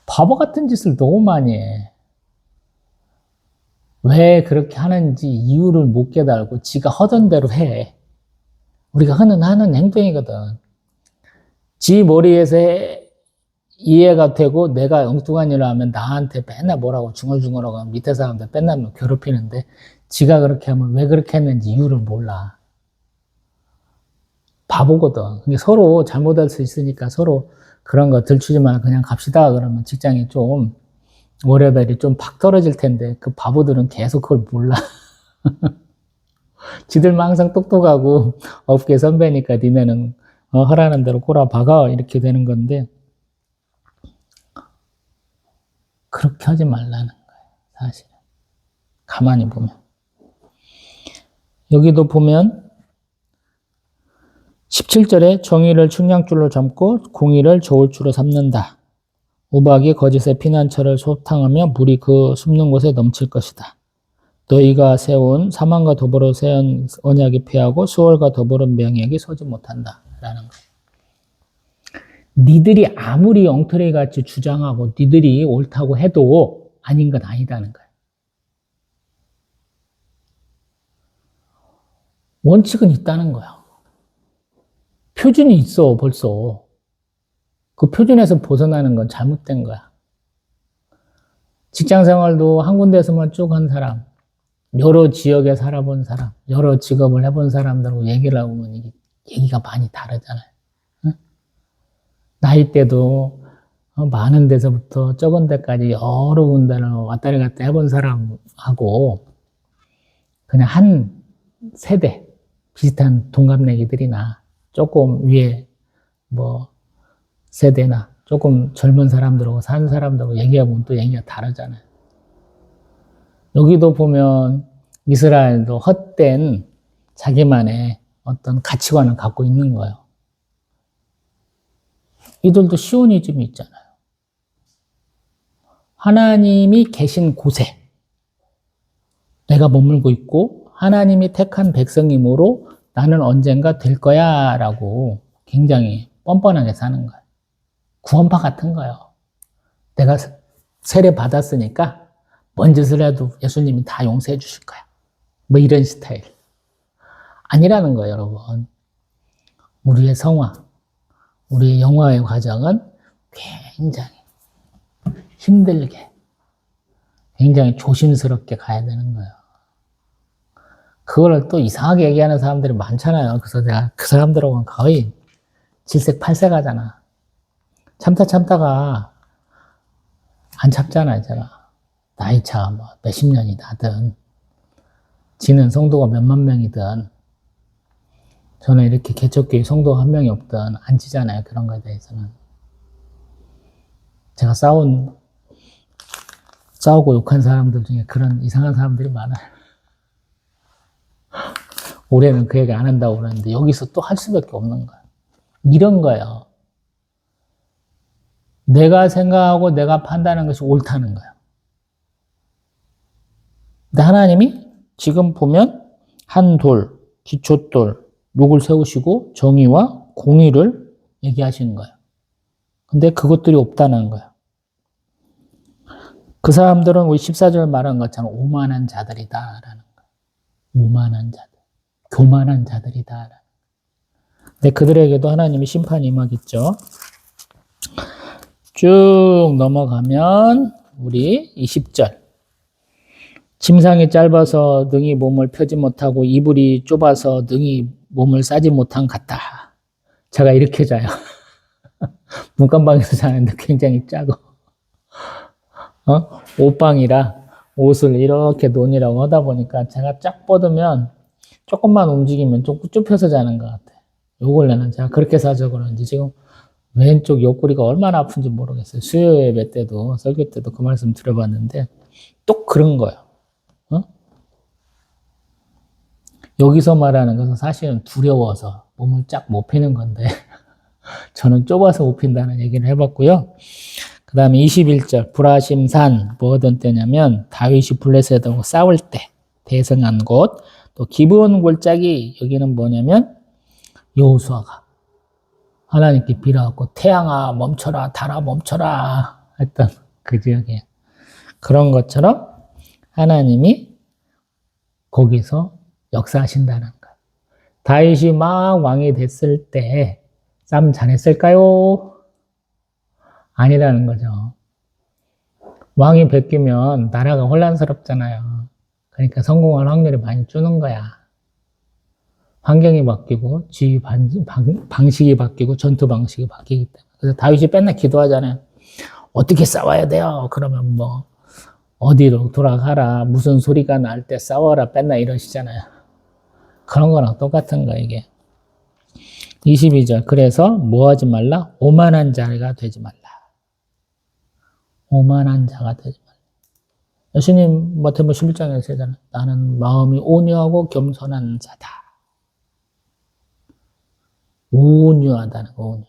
바보 같은 짓을 너무 많이 해. 왜 그렇게 하는지 이유를 못 깨달고 지가 하던 대로 해. 우리가 하는 행동이거든. 지 머리에서 이해가 되고 내가 엉뚱한 일을 하면 나한테 맨날 뭐라고 중얼중얼하고 밑에 사람들 맨날 괴롭히는데 지가 그렇게 하면 왜 그렇게 했는지 이유를 몰라. 바보거든. 그게 서로 잘못할 수 있으니까 서로 그런 거 들추지 말고 그냥 갑시다. 그러면 직장이 좀 월요일이 좀 팍 떨어질 텐데 그 바보들은 계속 그걸 몰라. 지들만 항상 똑똑하고 업계 선배니까 니네는 하라는 대로 꼬라박아 이렇게 되는 건데 그렇게 하지 말라는 거예요. 사실은. 가만히 보면. 여기도 보면 17절에 정의를 측량줄로 삼고 공의를 저울줄로 삼는다. 우박이 거짓의 피난처를 소탕하며 물이 그 숨는 곳에 넘칠 것이다. 너희가 세운 사망과 더불어 세운 언약이 패하고 수월과 더불어 명약이 서지 못한다. 라는 거. 니들이 아무리 엉터리같이 주장하고 니들이 옳다고 해도 아닌 건 아니다는 거야. 원칙은 있다는 거야. 표준이 있어 벌써. 그 표준에서 벗어나는 건 잘못된 거야. 직장생활도 한 군데에서만 쭉 한 사람, 여러 지역에 살아본 사람, 여러 직업을 해본 사람들하고 얘기를 해보면 이게 얘기가 많이 다르잖아요. 응? 나이대도 많은 데서부터 적은 데까지 여러 군데를 왔다리 갔다 해본 사람하고 그냥 한 세대 비슷한 동갑내기들이나 조금 위에 뭐 세대나 조금 젊은 사람들하고 사는 사람들하고 얘기해보면 또 얘기가 다르잖아요. 여기도 보면 이스라엘도 헛된 자기만의 어떤 가치관을 갖고 있는 거예요. 이들도 시오니즘이 있잖아요. 하나님이 계신 곳에 내가 머물고 있고 하나님이 택한 백성이므로 나는 언젠가 될 거야 라고 굉장히 뻔뻔하게 사는 거예요. 구원파 같은 거예요. 내가 세례 받았으니까 뭔 짓을 해도 예수님이 다 용서해 주실 거야. 뭐 이런 스타일. 아니라는 거예요, 여러분. 우리의 성화, 우리의 영화의 과정은 굉장히 힘들게, 굉장히 조심스럽게 가야 되는 거예요. 그걸 또 이상하게 얘기하는 사람들이 많잖아요. 그래서 내가 그 사람들하고는 거의 질색팔색 하잖아. 참다가 안 참잖아, 있잖아. 나이 차 뭐 몇십 년이 나든, 지는 성도가 몇만 명이든, 저는 이렇게 개척교회 성도 한 명이 없든 안 지잖아요. 그런 거에 대해서는. 제가 싸우고 욕한 사람들 중에 그런 이상한 사람들이 많아요. 올해는 그 얘기 안 한다고 그러는데 여기서 또 할 수밖에 없는 거야. 이런 거예요. 내가 생각하고 내가 판단하는 것이 옳다는 거야. 근데 하나님이 지금 보면 한 돌, 기초돌, 룩을 세우시고 정의와 공의를 얘기하시는 거예요. 근데 그것들이 없다는 거예요. 그 사람들은 우리 14절 말한 것처럼 오만한 자들이다라는 거예요. 오만한 자들. 교만한 자들이다. 근데 그들에게도 하나님이 심판이 임하겠죠. 쭉 넘어가면 우리 20절. 침상이 짧아서 능히 몸을 펴지 못하고 이불이 좁아서 능히 몸을 싸지 못한 같다. 제가 이렇게 자요. 문간방에서 자는데 굉장히 작아. 옷방이라 옷을 이렇게 논이라고 하다 보니까 제가 쫙 뻗으면 조금만 움직이면 좀 좁혀서 자는 것 같아요. 요 근래는 제가 그렇게 사서 그런지 지금 왼쪽 옆구리가 얼마나 아픈지 모르겠어요. 수요 예배 때도 설교 때도 그 말씀 들어봤는데 또 그런 거예요. 여기서 말하는 것은 사실은 두려워서 몸을 쫙 못 피는 건데 저는 좁아서 못 핀다는 얘기를 해봤고요. 그 다음에 21절 브라심산 뭐 하던 때냐면 다윗이 블레셋하고 싸울 때 대성한 곳, 또 기브온 골짜기, 여기는 뭐냐면 여호수아가 하나님께 빌어갖고 태양아 멈춰라, 달아 멈춰라 했던 그 지역이에요. 그런 것처럼 하나님이 거기서 역사하신다는 거예요. 다윗이 막 왕이 됐을 때 싸움 잘했을까요? 아니라는 거죠. 왕이 바뀌면 나라가 혼란스럽잖아요. 그러니까 성공할 확률이 많이 주는 거야. 환경이 바뀌고 지휘 방식이 바뀌고 전투 방식이 바뀌기 때문에. 그래서 다윗이 맨날 기도하잖아요. 어떻게 싸워야 돼요? 그러면 뭐 어디로 돌아가라, 무슨 소리가 날 때 싸워라, 맨날 이러시잖아요. 그런 거랑 똑같은 거예요, 이게. 22절. 그래서 뭐 하지 말라? 오만한 자가 되지 말라. 오만한 자가 되지 말라. 예수님 마태복음 11장에서 쓰잖아요. 나는 마음이 온유하고 겸손한 자다. 온유하다는 거, 온유.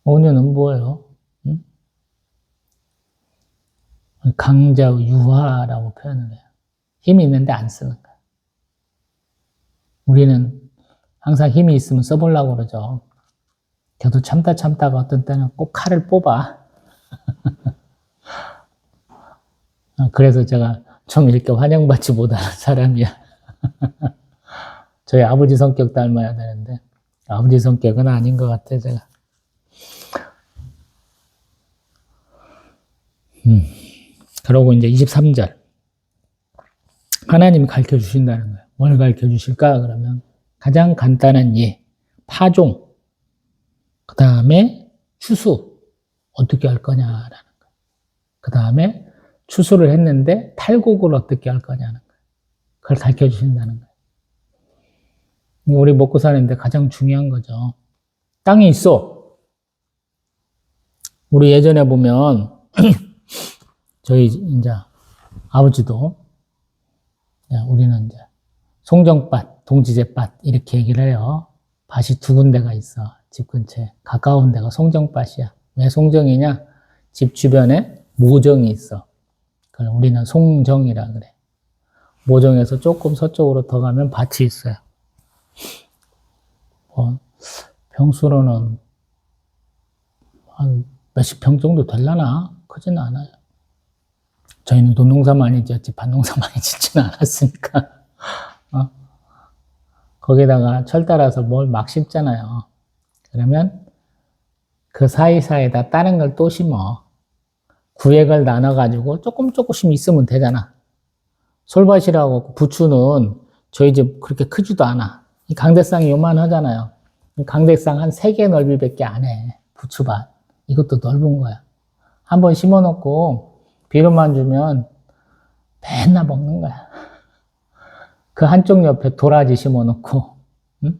온유는 뭐예요? 응? 강자의 유화라고 표현을 해요. 힘이 있는데 안 쓰는 거예요. 우리는 항상 힘이 있으면 써보려고 그러죠. 저도 참다가 어떤 때는 꼭 칼을 뽑아. 그래서 제가 좀 이렇게 환영받지 못하는 사람이야. 저희 아버지 성격 닮아야 되는데 아버지 성격은 아닌 것 같아, 제가. 그러고 이제 23절. 하나님이 가르쳐 주신다는 거예요. 뭘 가르쳐 주실까? 그러면 가장 간단한 예, 파종, 그 다음에 추수, 어떻게 할 거냐라는 거예요. 그 다음에 추수를 했는데 탈곡을 어떻게 할 거냐는 거예요. 그걸 가르쳐 주신다는 거예요. 우리 먹고 사는데 가장 중요한 거죠. 땅이 있어. 우리 예전에 보면 저희 이제 아버지도 우리는 이제 송정밭, 동지제밭 이렇게 얘기를 해요. 밭이 두 군데가 있어. 집 근처에. 가까운 데가 송정밭이야. 왜 송정이냐? 집 주변에 모정이 있어. 그걸 우리는 송정이라 그래. 모정에서 조금 서쪽으로 더 가면 밭이 있어요. 평수로는 한 몇십 평 정도 되려나? 크지는 않아요. 저희는 논농사 많이 지었지 밭농사 많이 짓지는 않았으니까. 거기다가 철 따라서 뭘 막 심잖아요. 그러면 그 사이사이에다 다른 걸 또 심어. 구획을 나눠가지고 조금씩 있으면 되잖아. 솔밭이라고 부추는 저희 집 그렇게 크지도 않아. 이 강대상이 요만하잖아요. 강대상 한 3개 넓이밖에 안 해. 부추밭. 이것도 넓은 거야. 한번 심어놓고 비료만 주면 맨날 먹는 거야. 그 한쪽 옆에 도라지 심어놓고, 응?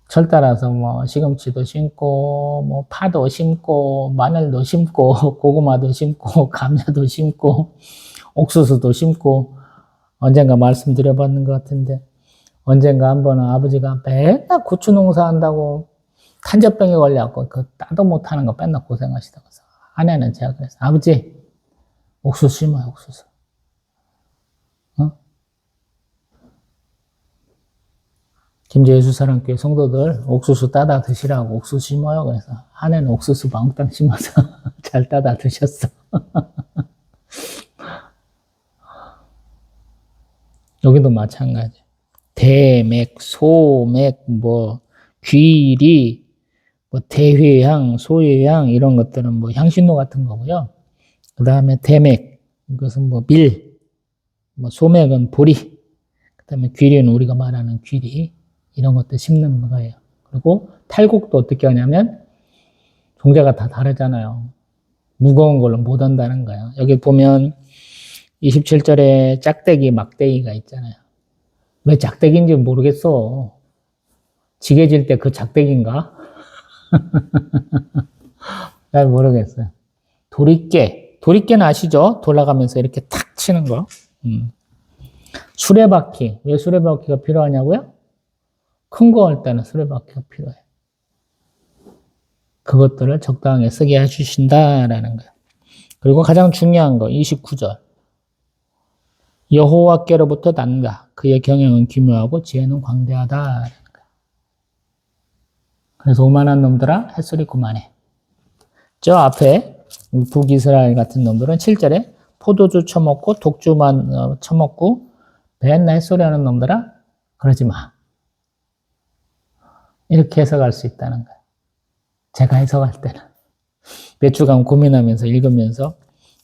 철 따라서 뭐 시금치도 심고, 뭐 파도 심고, 마늘도 심고, 고구마도 심고, 감자도 심고, 옥수수도 심고, 언젠가 말씀드려봤는 것 같은데, 언젠가 한 번은 아버지가 맨날 고추 농사 한다고 탄저병에 걸려갖고 그 따도 못하는 거 맨날 고생하시다고 해서 아내는 제가 그랬어요. 아버지, 옥수수 심어요, 옥수수. 김제예수사랑교회 성도들 옥수수 따다 드시라고 옥수수 심어요. 그래서 아내는 옥수수 몽땅 심어서 잘 따다 드셨어. 여기도 마찬가지. 대맥, 소맥, 뭐 귀리, 뭐 대회향, 소회향 이런 것들은 뭐 향신료 같은 거고요. 그 다음에 대맥, 이것은 뭐 밀, 뭐 소맥은 보리, 그 다음에 귀리는 우리가 말하는 귀리 이런 것들 심는 거예요. 그리고 탈곡도 어떻게 하냐면 종자가 다 다르잖아요. 무거운 걸로 못 한다는 거예요. 여기 보면 27절에 짝대기, 막대기가 있잖아요. 왜 짝대기인지 모르겠어. 지게질 때 그 짝대기인가? 잘 모르겠어요. 도리깨는 아시죠? 돌아가면서 이렇게 탁 치는 거. 수레바퀴. 왜 수레바퀴가 필요하냐고요? 큰 거 할 때는 수레바퀴가 필요해. 그것들을 적당하게 쓰게 해주신다라는 거예요. 그리고 가장 중요한 거 29절. 여호와께로부터 난다. 그의 경영은 기묘하고 지혜는 광대하다라는 거예요. 그래서 오만한 놈들아 햇소리 그만해. 저 앞에 북이스라엘 같은 놈들은 7절에 포도주 처먹고 독주만 처먹고 맨날 햇소리 하는 놈들아 그러지 마. 이렇게 해석할 수 있다는 거예요. 제가 해석할 때는. 몇 주간 고민하면서 읽으면서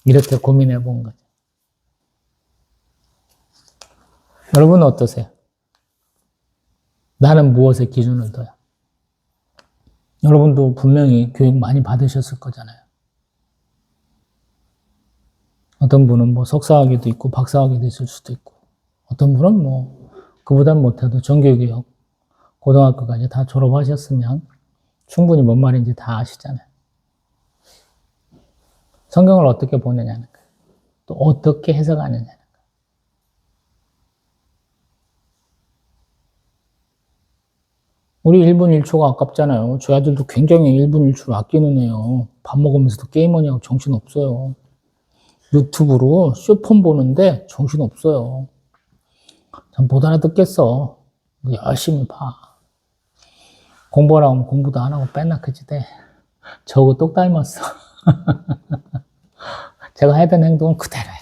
이렇게 고민해 본 거죠. 여러분은 어떠세요? 나는 무엇에 기준을 둬요? 여러분도 분명히 교육 많이 받으셨을 거잖아요. 어떤 분은 뭐 석사학위도 있고 박사학위도 있을 수도 있고, 어떤 분은 뭐 그보단 못해도 정규교육 고등학교까지 다 졸업하셨으면 충분히 뭔 말인지 다 아시잖아요. 성경을 어떻게 보느냐는 거예요. 또 어떻게 해석하느냐는 거예요. 우리 1분 1초가 아깝잖아요. 저희 아들도 굉장히 1분 1초를 아끼는 애요. 밥 먹으면서도 게임하냐고 정신없어요. 유튜브로 쇼폰 보는데 정신없어요. 전 못 알아듣겠어. 열심히 봐. 공부하라고 하면 공부도 안 하고 맨날 그지대. 저거 똑 닮았어. 제가 해야 되는 행동은 그대로 해.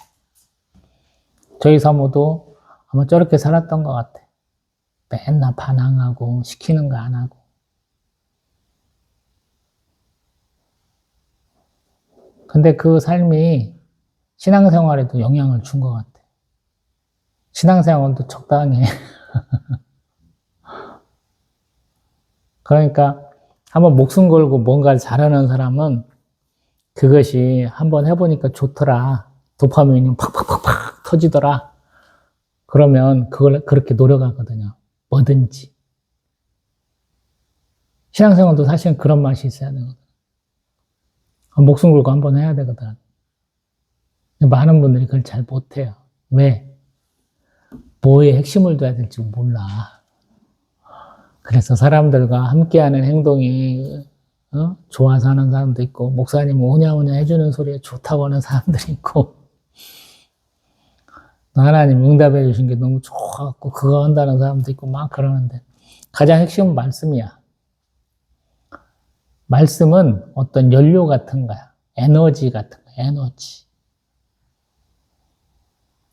저희 사모도 아마 저렇게 살았던 것 같아. 맨날 반항하고 시키는 거 안 하고. 근데 그 삶이 신앙생활에도 영향을 준 것 같아. 신앙생활도 적당히. 그러니까 한번 목숨 걸고 뭔가를 잘하는 사람은 그것이 한번 해보니까 좋더라. 도파민이 팍팍팍팍 터지더라. 그러면 그걸 그렇게 노력하거든요. 뭐든지. 신앙생활도 사실은 그런 맛이 있어야 되거든. 목숨 걸고 한번 해야 되거든. 많은 분들이 그걸 잘 못해요. 왜? 뭐에 핵심을 둬야 될지 몰라. 그래서 사람들과 함께하는 행동이 좋아서 하는 사람도 있고, 목사님 오냐오냐 해주는 소리에 좋다고 하는 사람들이 있고, 하나님 응답해 주신 게 너무 좋아갖고 그거 한다는 사람도 있고 막 그러는데, 가장 핵심은 말씀이야. 말씀은 어떤 연료 같은 거야. 에너지 같은 거야. 에너지.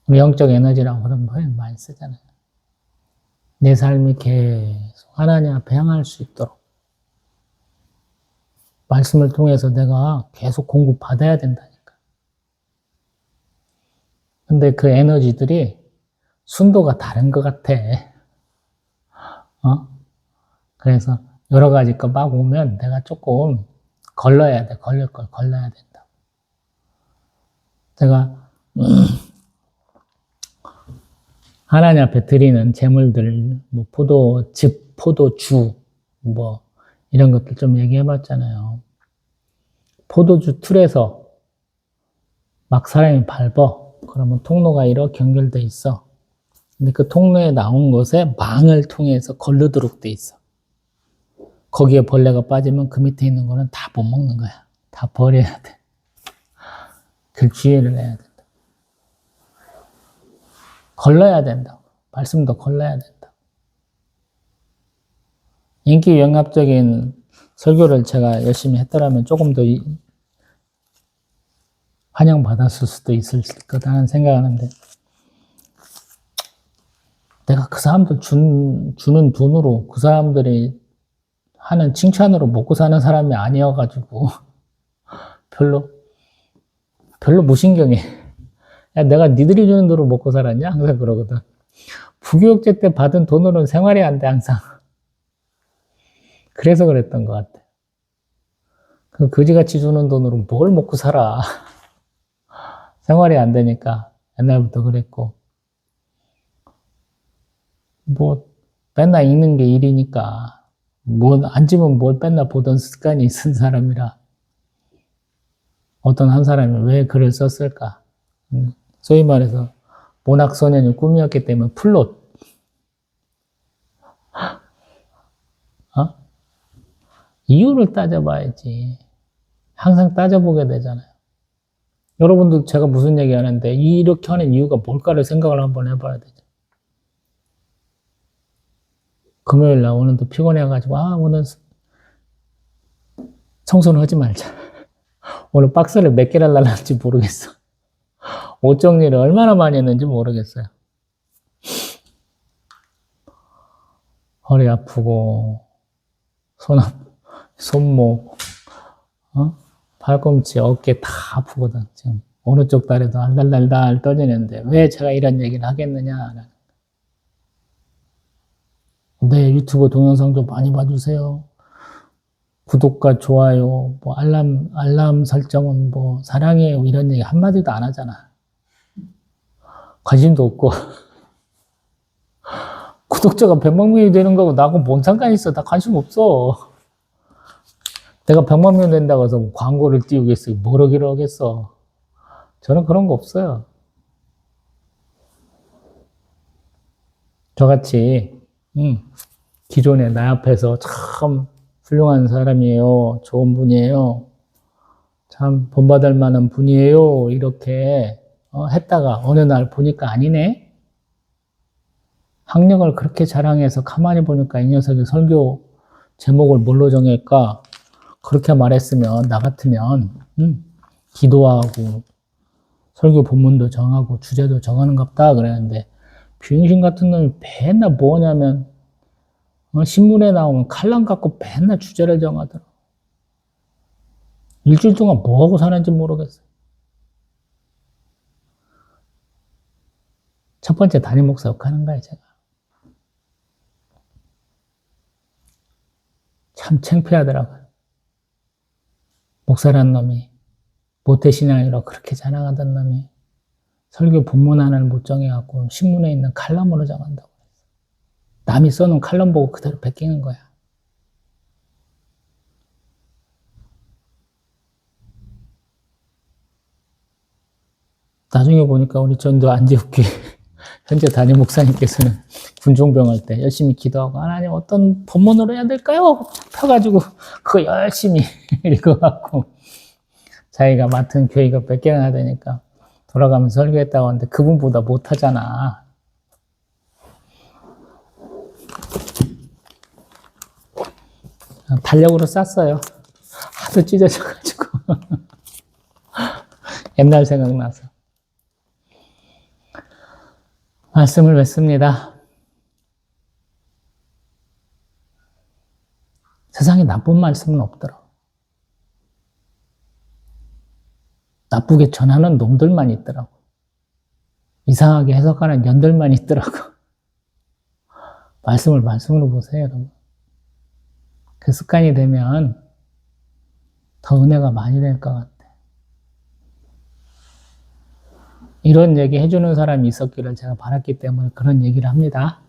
우리 영적 에너지라고 그런 표현 많이 쓰잖아요. 내 삶이 계속 하나님 앞에 향할 수 있도록 말씀을 통해서 내가 계속 공급받아야 된다니까. 근데 그 에너지들이 순도가 다른 것 같아. 그래서 여러 가지 거 막 오면 내가 조금 걸러야 돼. 걸릴 걸 걸러야 된다. 제가 하나님 앞에 드리는 제물들, 뭐 포도즙, 포도주, 뭐 이런 것들 좀 얘기해 봤잖아요. 포도주 틀에서 막 사람이 밟어. 그러면 통로가 이렇게 연결돼 있어. 근데 그 통로에 나온 것에 망을 통해서 걸르도록 돼 있어. 거기에 벌레가 빠지면 그 밑에 있는 거는 다 못 먹는 거야. 다 버려야 돼. 그 주의를 해야 된다. 걸러야 된다고. 말씀도 걸러야 된다. 인기 영합적인 설교를 제가 열심히 했더라면 조금 더 환영받았을 수도 있을 거다라는 생각하는데, 내가 그 사람들 주는 돈으로 그 사람들이 하는 칭찬으로 먹고 사는 사람이 아니어가지고 별로 무신경해. 야, 내가 니들이 주는 돈으로 먹고 살았냐? 항상 그러거든. 부교육제 때 받은 돈으로는 생활이 안 돼, 항상. 그래서 그랬던 것 같아. 그 거지같이 주는 돈으로 뭘 먹고 살아. 생활이 안 되니까 옛날부터 그랬고. 뭐 맨날 읽는 게 일이니까 뭐 앉으면 뭘 맨날 보던 습관이 있은 사람이라 어떤 한 사람이 왜 글을 썼을까? 소위 말해서 모낙소년이 꿈이었기 때문에 플롯. 이유를 따져봐야지. 항상 따져보게 되잖아요. 여러분도 제가 무슨 얘기 하는데 이렇게 하는 이유가 뭘까를 생각을 한번 해봐야 되죠. 금요일 날 오늘도 피곤해가지고 오늘 청소는 하지 말자. 오늘 박스를 몇 개를 날랐는지 모르겠어. 옷 정리를 얼마나 많이 했는지 모르겠어요. 허리 아프고, 손목, 팔꿈치, 어깨 다 아프거든. 지금 어느 쪽 다리도 알달달달 떨리는데 왜 제가 이런 얘기를 하겠느냐. 네, 유튜브 동영상 좀 많이 봐주세요. 구독과 좋아요, 뭐 알람 설정은 뭐 사랑해요 이런 얘기 한마디도 안 하잖아. 관심도 없고. 구독자가 100만 명이 되는 거고 나하고 뭔 상관이 있어. 나 관심 없어. 내가 100만 명 된다고 해서 광고를 띄우겠어. 뭘 하기를 하겠어. 저는 그런 거 없어요. 저같이 기존에 나 앞에서 참 훌륭한 사람이에요. 좋은 분이에요. 참 본받을 만한 분이에요. 이렇게 했다가 어느 날 보니까 아니네. 학력을 그렇게 자랑해서 가만히 보니까 이 녀석이 설교 제목을 뭘로 정할까? 그렇게 말했으면 나 같으면 기도하고 설교 본문도 정하고 주제도 정하는갑다 그랬는데 비응신 같은 놈이 맨날 뭐냐면 신문에 나오면 칼럼 갖고 맨날 주제를 정하더라. 일주일 동안 뭐하고 사는지 모르겠어요. 첫 번째 담임 목사 욕하는 거예요, 제가. 참 창피하더라고요. 목사란 놈이 모태신앙이라고 그렇게 자랑하던 놈이 설교 본문 하나를 못 정해갖고 신문에 있는 칼럼으로 정한다고 그랬어. 남이 써놓은 칼럼 보고 그대로 베끼는 거야. 나중에 보니까 우리 전도 안디옥교회 현재 담임 목사님께서는 군종병 할 때 열심히 기도하고 하나님 어떤 본문으로 해야 될까요? 펴가지고 그거 열심히 읽어갖고 자기가 맡은 교회가 100개나 되니까 돌아가면서 설교했다고 하는데 그분보다 못하잖아. 달력으로 쌌어요. 하도 찢어져가지고 옛날 생각나서 말씀을 맺습니다. 세상에 나쁜 말씀은 없더라. 나쁘게 전하는 놈들만 있더라고. 이상하게 해석하는 년들만 있더라고. 말씀을 말씀으로 보세요, 여러분. 그 습관이 되면 더 은혜가 많이 될 것 같아. 이런 얘기 해주는 사람이 있었기를 제가 바랐기 때문에 그런 얘기를 합니다.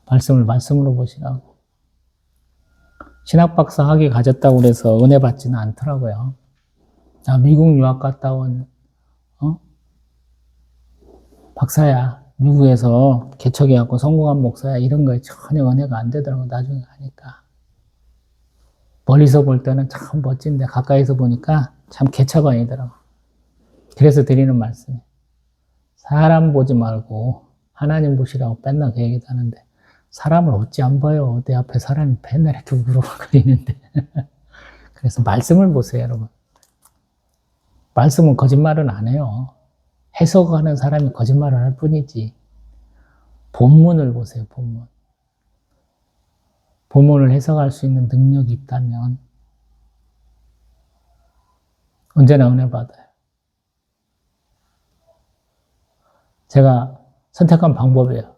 말씀을 말씀으로 보시라고. 신학박사 학위 가졌다고 해서 은혜 받지는 않더라고요. 나 미국 유학 갔다 온 박사야. 미국에서 개척해갖고 성공한 목사야. 이런 거에 전혀 은혜가 안 되더라고. 나중에 가니까. 멀리서 볼 때는 참 멋진데 가까이서 보니까 참 개차반이더라고. 그래서 드리는 말씀이 사람 보지 말고 하나님 보시라고 맨날 그 얘기도 하는데 사람을 어찌 안 봐요. 내 앞에 사람이 맨날 이렇게 우글우글거리는데 그래서 말씀을 보세요, 여러분. 말씀은 거짓말은 안 해요. 해석하는 사람이 거짓말을 할 뿐이지. 본문을 보세요, 본문. 본문을 해석할 수 있는 능력이 있다면 언제나 은혜 받아요. 제가 선택한 방법이에요.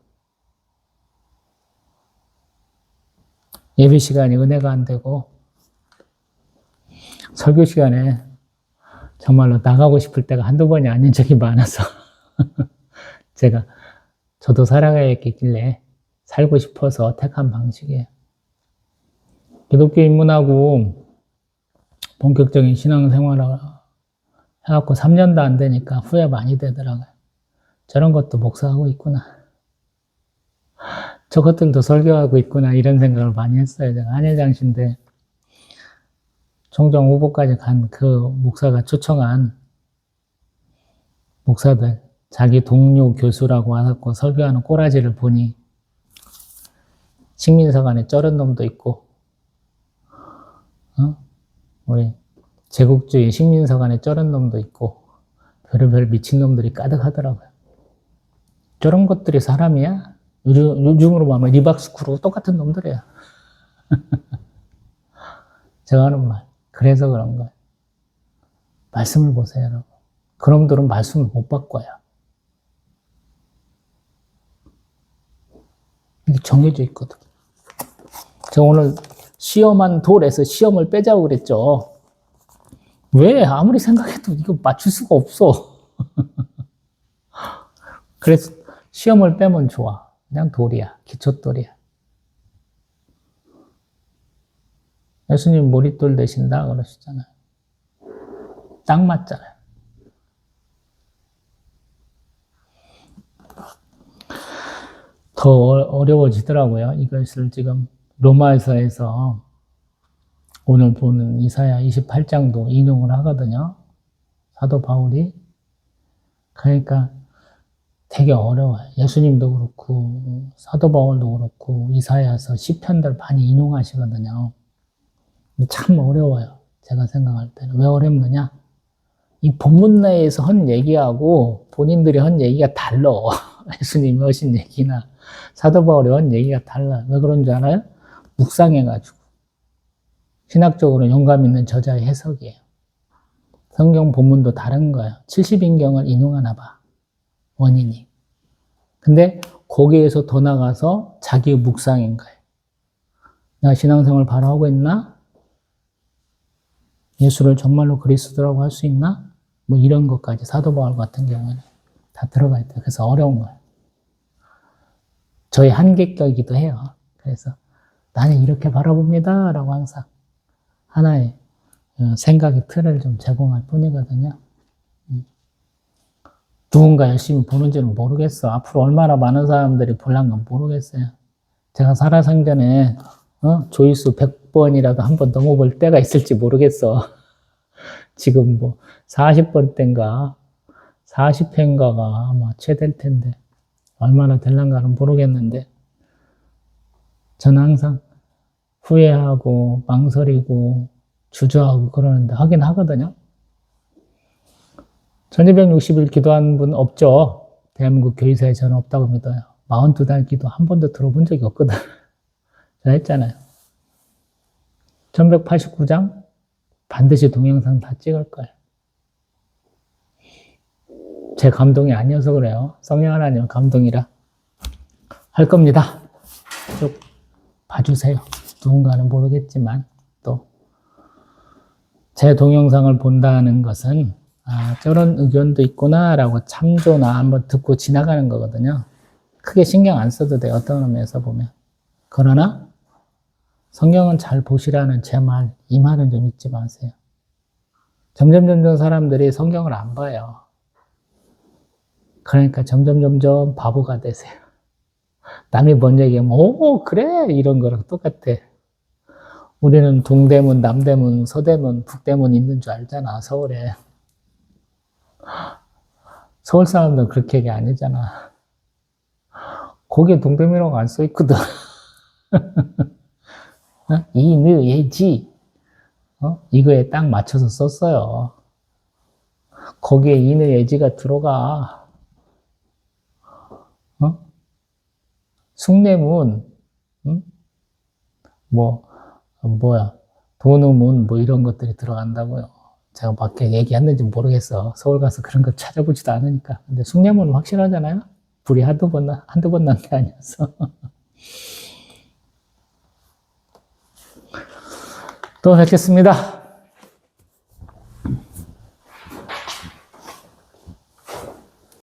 예배 시간이 은혜가 안 되고 설교 시간에 정말로 나가고 싶을 때가 한두 번이 아닌 적이 많아서 저도 살아가야겠길래 살고 싶어서 택한 방식이에요. 기독교 입문하고 본격적인 신앙생활을 해갖고 3년도 안 되니까 후회 많이 되더라고요. 저런 것도 목사하고 있구나. 저것들도 설교하고 있구나. 이런 생각을 많이 했어요. 제가 한일장신대 총장 후보까지 간 그 목사가 초청한 목사들, 자기 동료 교수라고 와서 설교하는 꼬라지를 보니 식민사관에 쩔은 놈도 있고 우리 제국주의 식민사관에 쩔은 놈도 있고 별의별 미친놈들이 가득하더라고요. 저런 것들이 사람이야? 요즘으로 보면 리박스크루 똑같은 놈들이에요. 제가 하는 말. 그래서 그런 거예요. 말씀을 보세요, 여러분. 그놈들은 말씀을 못 바꿔요. 이게 정해져 있거든. 제가 오늘 시험한 돌에서 시험을 빼자고 그랬죠. 왜? 아무리 생각해도 이거 맞출 수가 없어. 그래서 시험을 빼면 좋아. 그냥 돌이야. 기초돌이야. 예수님 머릿돌 되신다 그러시잖아요. 딱 맞잖아요. 더 어려워지더라고요. 이것을 지금 로마서에서 오늘 보는 이사야 28장도 인용을 하거든요. 사도 바울이. 그러니까 되게 어려워요. 예수님도 그렇고 사도 바울도 그렇고 이사야서 시편들 많이 인용하시거든요. 참 어려워요. 제가 생각할 때는. 왜 어렵느냐? 이 본문 내에서 한 얘기하고 본인들이 한 얘기가 달라. 예수님이 하신 얘기나 사도 바울이 한 얘기가 달라. 왜 그런 줄 알아요? 묵상해가지고. 신학적으로 영감 있는 저자의 해석이에요. 성경 본문도 다른 거예요. 70인경을 인용하나 봐. 원인이. 근데 거기에서 더 나가서 자기의 묵상인 거예요. 내가 신앙생활 바로 하고 있나? 예수를 정말로 그리스도라고 할 수 있나? 뭐 이런 것까지 사도 바울 같은 경우는 다 들어가 있대요. 그래서 어려운 거예요. 저의 한계격이기도 해요. 그래서 나는 이렇게 바라봅니다. 라고 항상 하나의 생각의 틀을 좀 제공할 뿐이거든요. 누군가 열심히 보는지는 모르겠어. 앞으로 얼마나 많은 사람들이 볼란가 모르겠어요. 제가 살아생전에 조회수 100번이라도 한번 넘어볼 때가 있을지 모르겠어. 지금 뭐 40번 때인가 40회인가가 아마 최대일 텐데 얼마나 될란가는 모르겠는데 저는 항상 후회하고 망설이고 주저하고 그러는데 하긴 하거든요. 1260일 기도한 분 없죠? 대한민국 교회사에 저는 없다고 믿어요. 42달 기도 한 번도 들어본 적이 없거든. 제가 했잖아요. 1189장 반드시 동영상 다 찍을 거예요. 제 감동이 아니어서 그래요. 성령 하나님 감동이라 할 겁니다. 쭉 봐주세요. 누군가는 모르겠지만 또 제 동영상을 본다는 것은 저런 의견도 있구나라고 참조나 한번 듣고 지나가는 거거든요. 크게 신경 안 써도 돼요. 어떤 의미에서 보면. 그러나 성경은 잘 보시라는 제 말, 이 말은 좀 잊지 마세요. 점점 사람들이 성경을 안 봐요. 그러니까 점점 바보가 되세요. 남이 뭔 얘기하면 오 그래 이런 거랑 똑같아. 우리는 동대문, 남대문, 서대문, 북대문 있는 줄 알잖아. 서울에. 서울 사람들은 그렇게 얘기 안 하잖아. 거기에 동대문이라고 안 써있거든. 이느, 예지. 이거에 딱 맞춰서 썼어요. 거기에 이느, 예지가 들어가. 숭례문, 도누문, 뭐 이런 것들이 들어간다고요. 제가 밖에 얘기했는지 모르겠어. 서울 가서 그런 거 찾아보지도 않으니까. 근데 숭례문은 확실하잖아요? 불이 한두 번 난 게 아니어서. 또 뵙겠습니다.